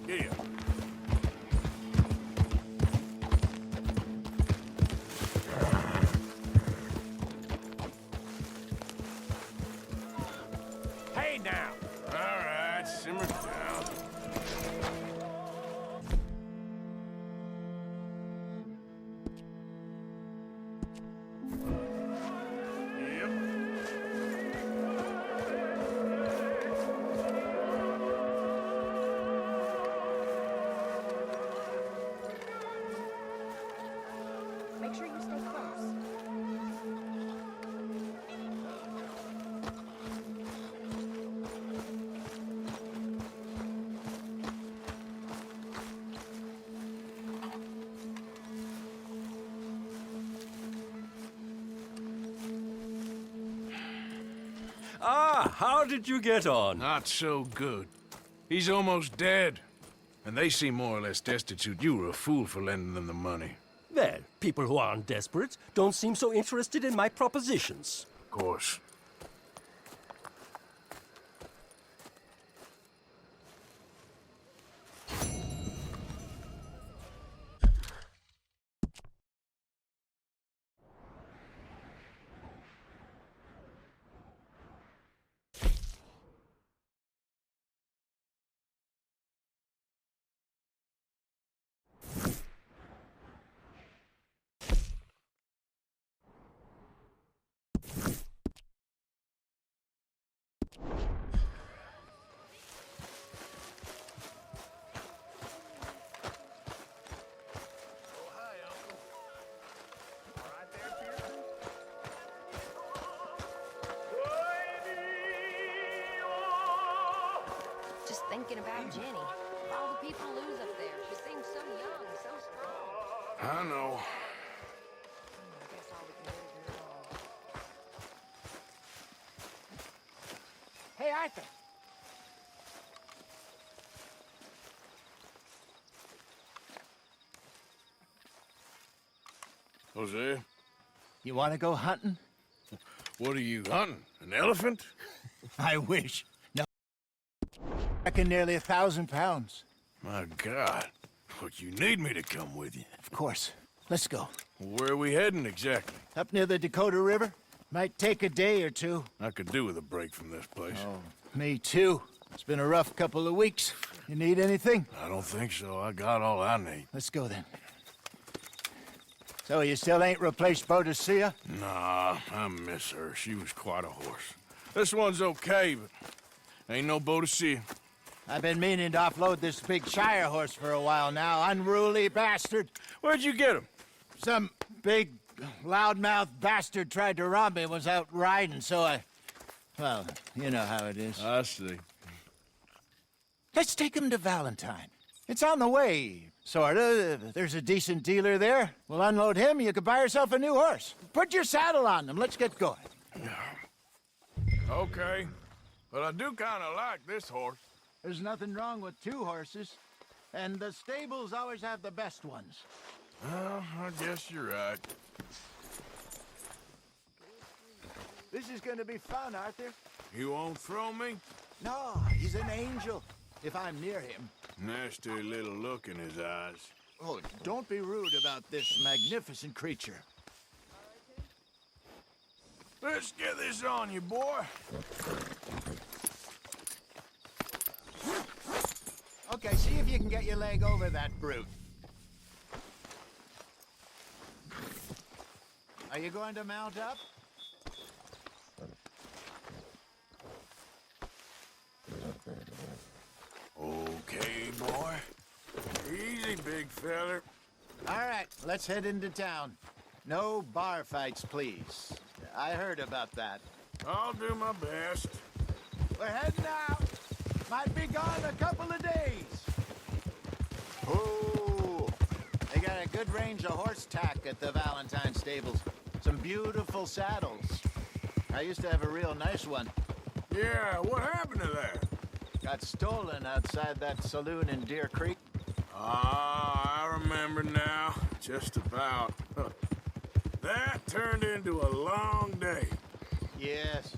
Yeah.
Hey now!
All right, simmer down.
Make sure you stay close.
Ah, how did you get on?
Not so good. He's almost dead. And they seem more or less destitute. You were a fool for lending them the money.
Well, people who aren't desperate don't seem so interested in my propositions.
Of course.
Just thinking about Jenny. All the people lose up there. She seems so young, so strong.
I know.
I guess all we can do is move on.
Hey, Arthur!
Jose,
You want to go hunting?
what are you hunting? An elephant?
I wish. No. I reckon nearly 1,000 pounds.
My God. But you need me to come with you.
Of course. Let's go.
Where are we heading exactly?
Up near the Dakota River. Might take a day or two.
I could do with a break from this place.
Oh, me too. It's been a rough couple of weeks. You need anything?
I don't think so. I got all I need.
Let's go then. So you still ain't replaced Boadicea?
Nah, I miss her. She was quite a horse. This one's okay, but ain't no Boadicea.
I've been meaning to offload this big Shire horse for a while now. Unruly bastard.
Where'd you get him?
some big, loudmouth bastard tried to rob me and was out riding, so well, you know how it is.
I see.
Let's take him to Valentine. It's on the way, sorta. There's a decent dealer there. We'll unload him, you can buy yourself a new horse. Put your saddle on him, let's get going.
Okay, but I do kind of like this horse.
There's nothing wrong with two horses, and the stables always have the best ones.
Well, I guess you're right.
This is gonna be fun, Arthur.
You won't throw me?
No, he's an angel, if I'm near him.
Nasty little look in his eyes.
Oh, don't be rude about this magnificent creature.
Let's get this on you, boy.
Okay, see if you can get your leg over that brute. Are you going to mount up?
Okay, boy. Easy, big feller.
All right, let's head into town. No bar fights, please. I heard about that.
I'll do my best.
We're heading out. Might be gone a couple of days. Ooh, they got a good range of horse tack at the Valentine stables. Some beautiful saddles. I used to have a real nice one.
Yeah, what happened to that?
Got stolen outside that saloon in Deer Creek.
Ah, I remember now. Just about. That turned into a long day.
Yes.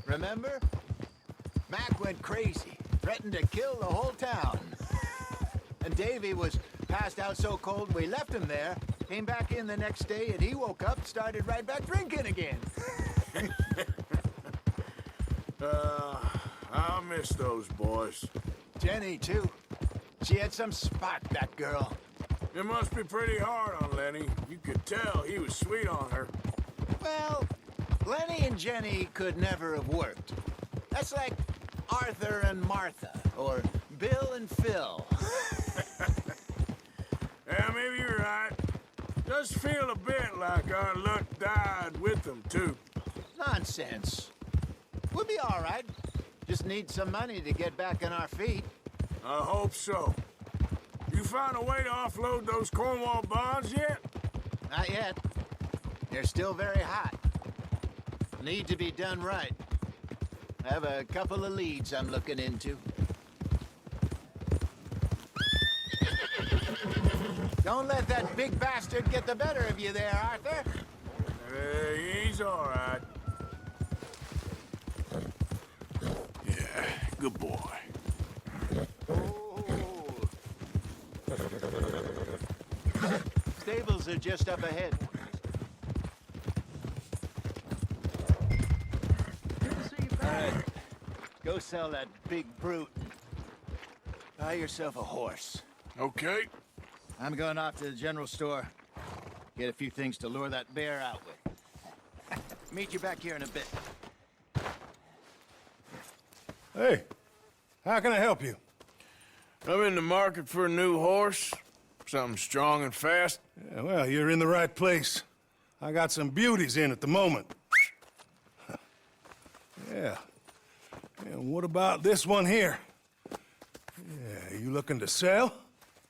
Remember? Mac went crazy, threatened to kill the whole town. And Davy was passed out so cold we left him there, came back in the next day, and he woke up and started right back drinking again.
I'll miss those boys.
Jenny, too. She had some spot, that girl.
It must be pretty hard on Lenny. You could tell he was sweet on her.
Well, Lenny and Jenny could never have worked. That's like Arthur and Martha, or Bill and Phil.
Yeah, maybe you're right. Does feel a bit like our luck died with them, too.
Nonsense. We'll be all right. Just need some money to get back on our feet.
I hope so. You found a way to offload those Cornwall bonds yet?
Not yet. They're still very hot. Need to be done right. I have a couple of leads I'm looking into. Don't let that big bastard get the better of you there, Arthur.
He's all right. Yeah, good boy.
Stables are just up ahead. All right. Go sell that big brute. Buy yourself a horse.
Okay.
I'm going off to the general store. Get a few things to lure that bear out with. Meet you back here in a bit.
Hey, how can I help you?
I'm in the market for a new horse. Something strong and fast.
Yeah, well, you're in the right place. I got some beauties in at the moment. Yeah. And what about this one here? Yeah, you looking to sell?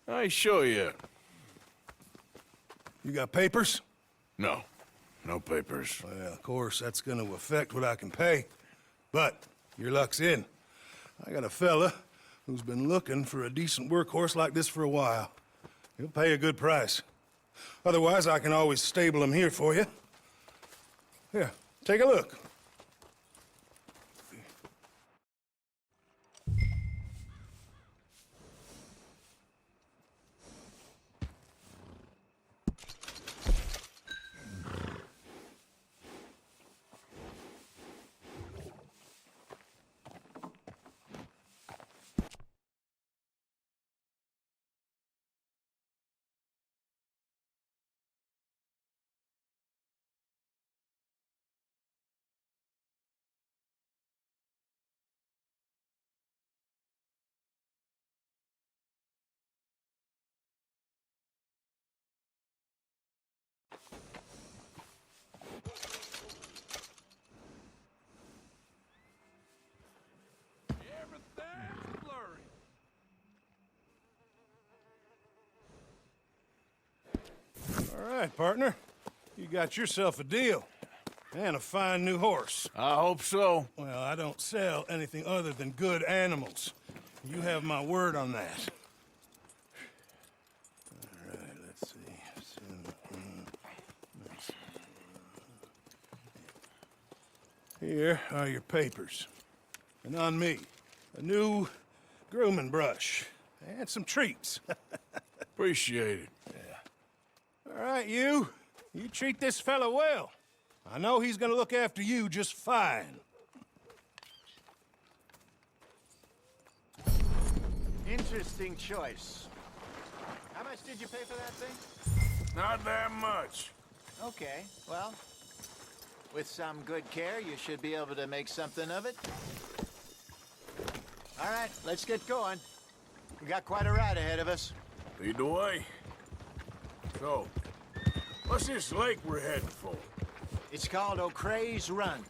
I ain't sure yet.
You got papers?
No. No papers.
Well, of course, that's gonna affect what I can pay. But your luck's in. I got a fella who's been looking for a decent workhorse like this for a while. He'll pay a good price. Otherwise, I can always stable him here for you. Here, take a look. All right, partner. You got yourself a deal. And a fine new horse.
I hope so.
Well, I don't sell anything other than good animals. You have my word on that. All right, let's see. Here are your papers. And on me, a new grooming brush. And some treats.
Appreciate it.
Yeah. All right, you. You treat this fella well. I know he's gonna look after you just fine.
Interesting choice. How much did you pay for that thing?
Not that much.
Okay, well, with some good care, you should be able to make something of it. All right, let's get going. We got quite a ride ahead of us.
Lead the way. So, what's this lake we're heading for?
It's called O'Creagh's Run,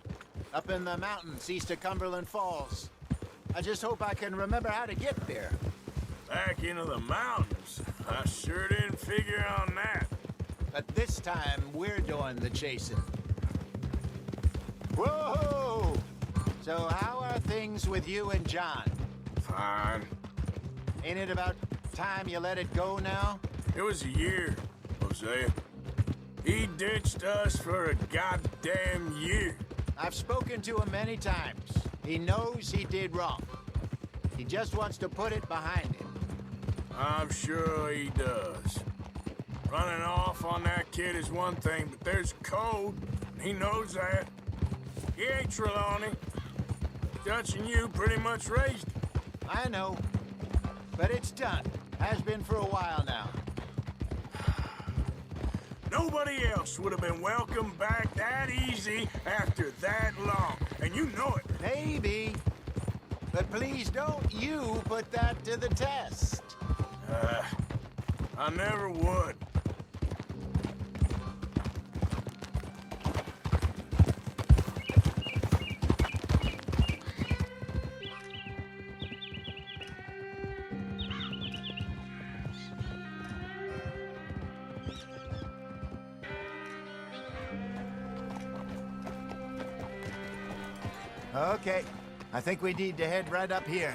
up in the mountains east of Cumberland Falls. I just hope I can remember how to get there.
Back into the mountains? I sure didn't figure on that.
But this time, we're doing the chasing. Whoa! So how are things with you and John?
Fine.
Ain't it about time you let it go now?
It was a year, Hosea. He ditched us for a goddamn year.
I've spoken to him many times. He knows he did wrong. He just wants to put it behind him.
I'm sure he does. Running off on that kid is one thing, but there's code. He knows that. He ain't Trelawney. Dutch and you pretty much raised him.
I know. But it's done. Has been for a while now.
Nobody else would have been welcomed back that easy after that long. And you know it.
Maybe. But please don't you put that to the test.
I never would.
Okay. I think we need to head right up here.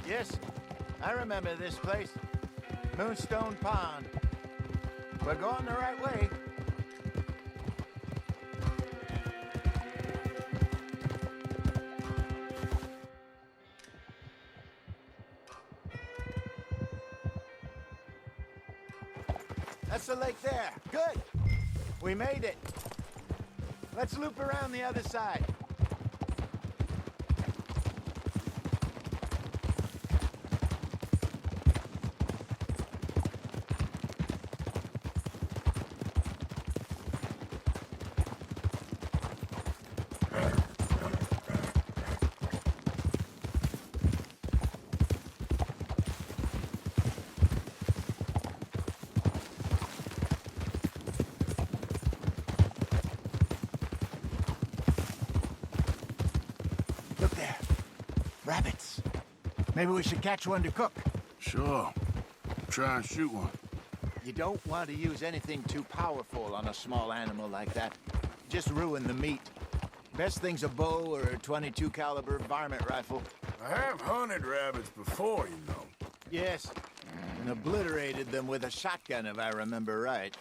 Yes, I remember this place. Moonstone Pond. We're going the right way. That's the lake there. Good. We made it. Let's loop around the other side. Look there. Rabbits. Maybe we should catch one to cook.
Sure. Try and shoot one.
You don't want to use anything too powerful on a small animal like that. Just ruin the meat. Best thing's a bow or a .22 caliber varmint rifle.
I have hunted rabbits before, you know.
Yes, and obliterated them with a shotgun, if I remember right.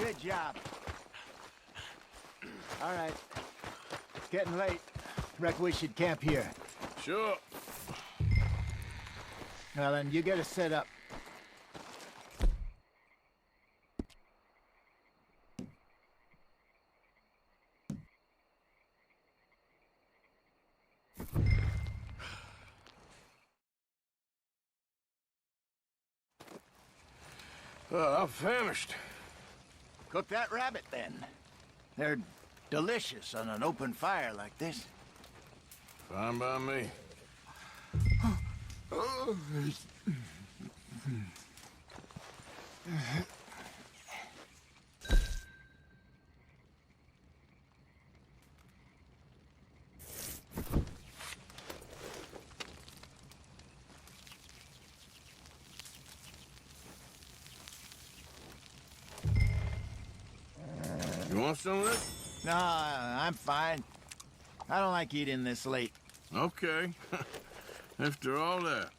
Good job. All right. It's getting late. Reckon we should camp here.
Sure.
Well, then you get us set up.
I'm famished.
Cook that rabbit, then. They're delicious on an open fire like this.
Fine by me. You want some of this?
No, I'm fine. I don't like eating this late.
Okay. After all that.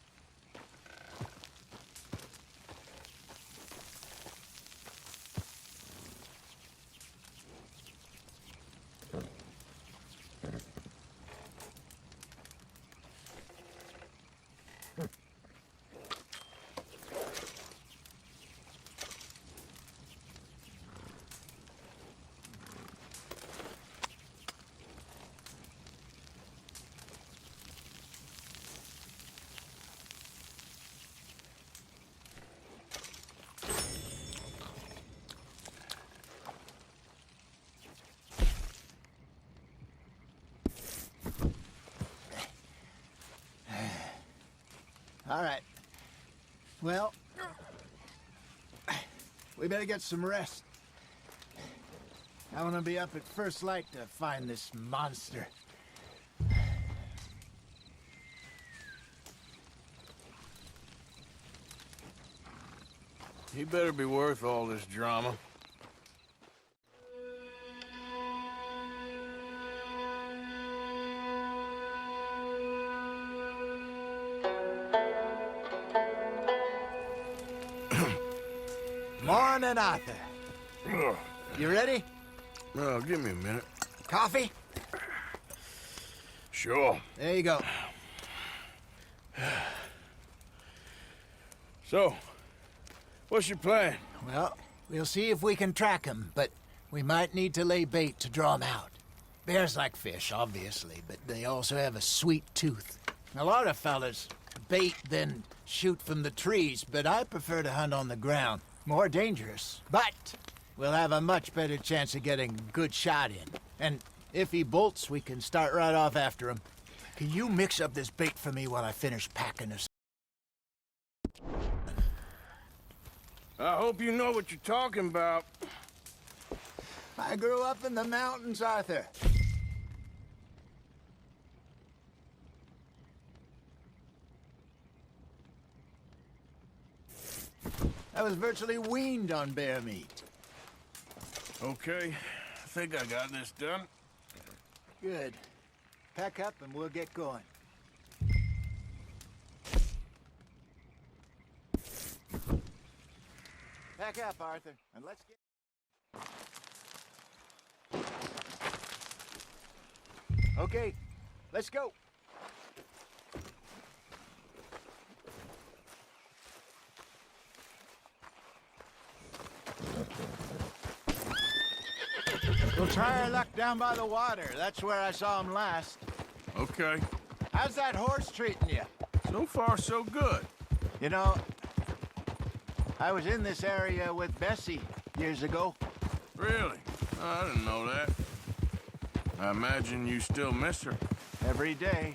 All right. Well, we better get some rest. I want to be up at first light to find this monster.
He better be worth all this drama.
Morning, Arthur. You ready?
Well, give me a minute.
Coffee?
Sure.
There you go.
So, what's your plan?
Well, we'll see if we can track him, but we might need to lay bait to draw him out. Bears like fish, obviously, but they also have a sweet tooth. A lot of fellas bait, then shoot from the trees, but I prefer to hunt on the ground. More dangerous, but we'll have a much better chance of getting a good shot in. And if he bolts, we can start right off after him. Can you mix up this bait for me while I finish packing this?
I hope you know what you're talking about.
I grew up in the mountains, Arthur. I was virtually weaned on bear meat.
Okay, I think I got this done.
Good. Pack up and we'll get going. Pack up, Arthur, and let's get... Okay, let's go. We'll try our luck down by the water. That's where I saw him last.
Okay.
How's that horse treating you?
So far, so good.
You know, I was in this area with Bessie years ago.
Really? Oh, I didn't know that. I imagine you still miss her.
Every day.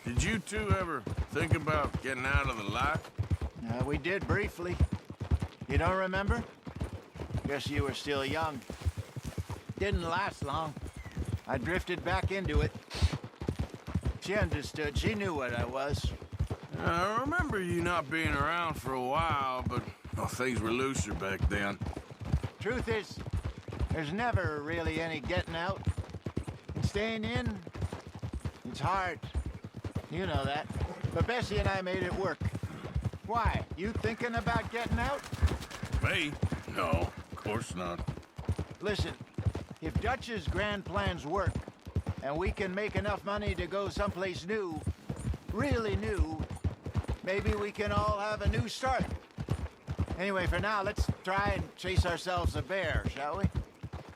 Did you two ever think about getting out of the life?
We did briefly. You don't remember? Guess you were still young. Didn't last long. I drifted back into it. She understood. She knew what I was.
I remember you not being around for a while, but well, things were looser back then.
Truth is, there's never really any getting out. And staying in, it's hard. You know that. But Bessie and I made it work. Why? You thinking about getting out?
Me? No. Of course not.
Listen, if Dutch's grand plans work, and we can make enough money to go someplace new, really new, maybe we can all have a new start. Anyway, for now, let's try and chase ourselves a bear, shall we?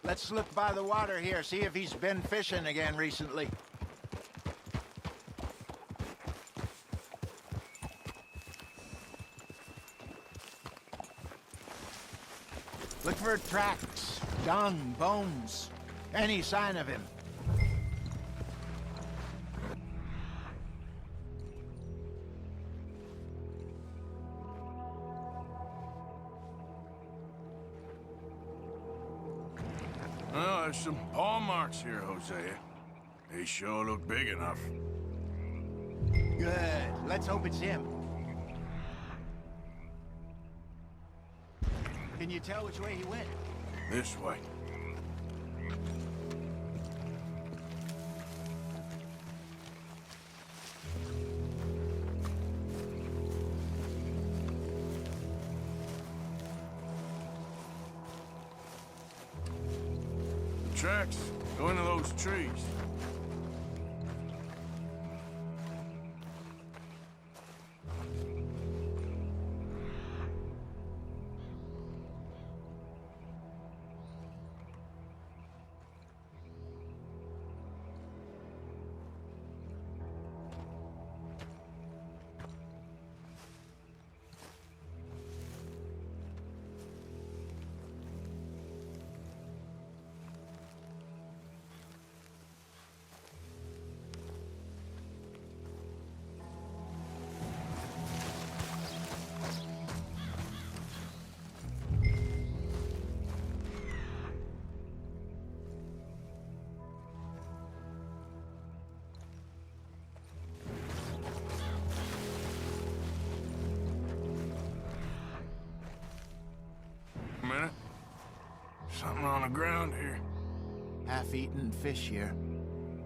Let's look by the water here, see if he's been fishing again recently. Look for tracks, dung, bones, any sign of him.
Well, there's some paw marks here, Hosea. They sure look big enough.
Good. Let's hope it's him. Can you tell which way he went?
This way. The tracks go into those trees. Minute. Something on the ground here.
Half-eaten fish here.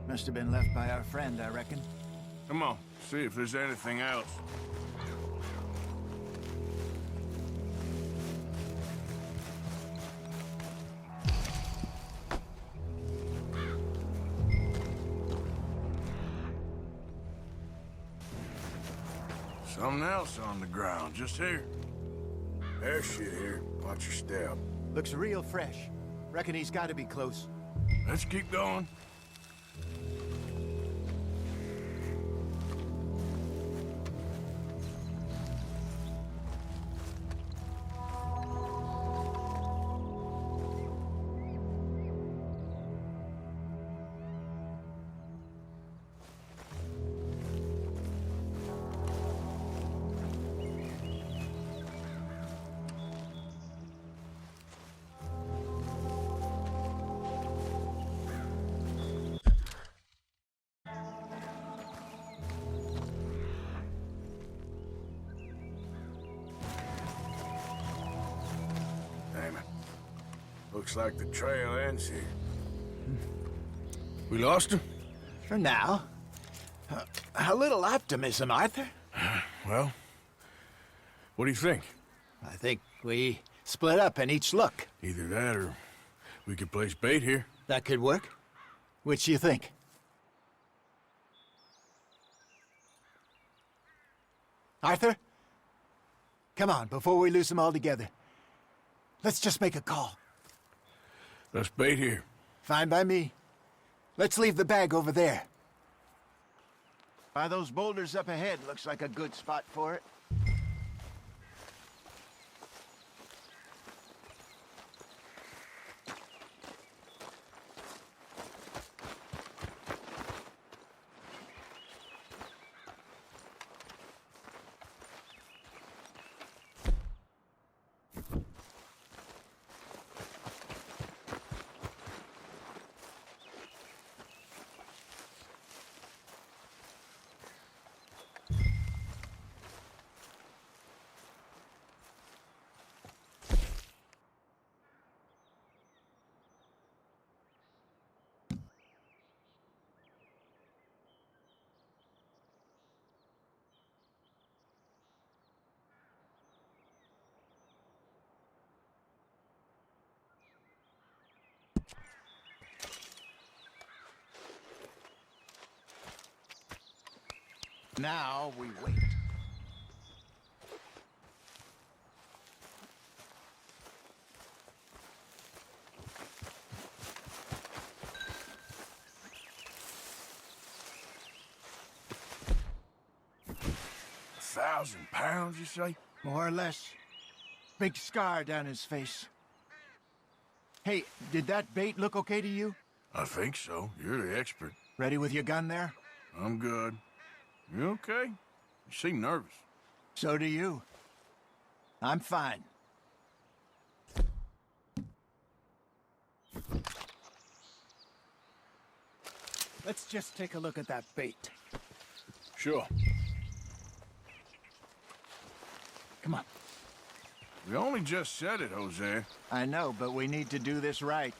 Must have been left by our friend, I reckon.
Come on, see if there's anything else. Something else on the ground, just here. There's shit here. Watch your step.
Looks real fresh. Reckon he's got to be close.
Let's keep going. Looks like the trail ends here. We lost him?
For now. A little optimism, Arthur.
Well, what do you think?
I think we split up and each look.
Either that or we could place bait here.
That could work. Which do you think? Arthur? Come on, before we lose them all together. Let's just make a call.
Let's bait here.
Fine by me. Let's leave the bag over there. By those boulders up ahead, looks like a good spot for it. Now we wait.
£1,000, you say?
More or less. Big scar down his face. Hey, did that bait look okay to you?
I think so. You're the expert.
Ready with your gun there?
I'm good. You okay? You seem nervous.
So do you. I'm fine. Let's just take a look at that bait.
Sure.
Come on.
We only just said it, Jose.
I know, but we need to do this right.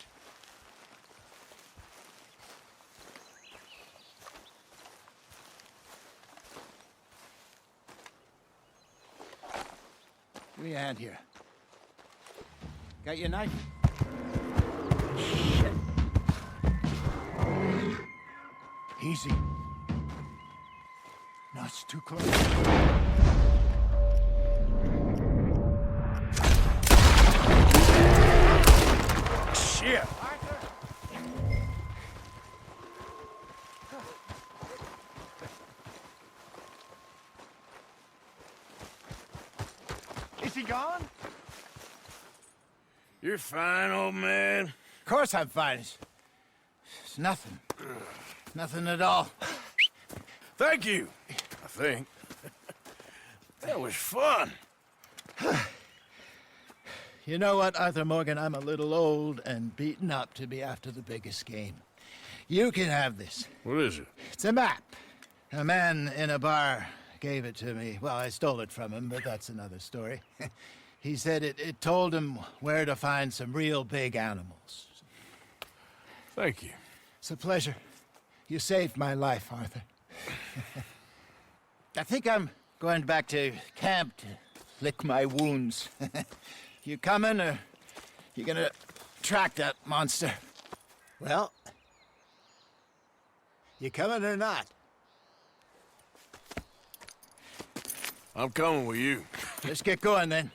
Give me a hand here. Got your knife? Shit. Easy. No, it's too close.
Shit!
Is he gone?
You're fine, old man.
Of course I'm fine. It's nothing. Nothing at all.
Thank you, I think. That was fun.
You know what, Arthur Morgan? I'm a little old and beaten up to be after the biggest game. You can have this.
What is it?
It's a map. A man in a bar gave it to me. Well, I stole it from him, but that's another story. He said it told him where to find some real big animals.
Thank you.
It's a pleasure. You saved my life, Arthur. I think I'm going back to camp to lick my wounds. You coming, or you gonna track that monster? Well, you coming or not?
I'm coming with you.
Let's get going, then.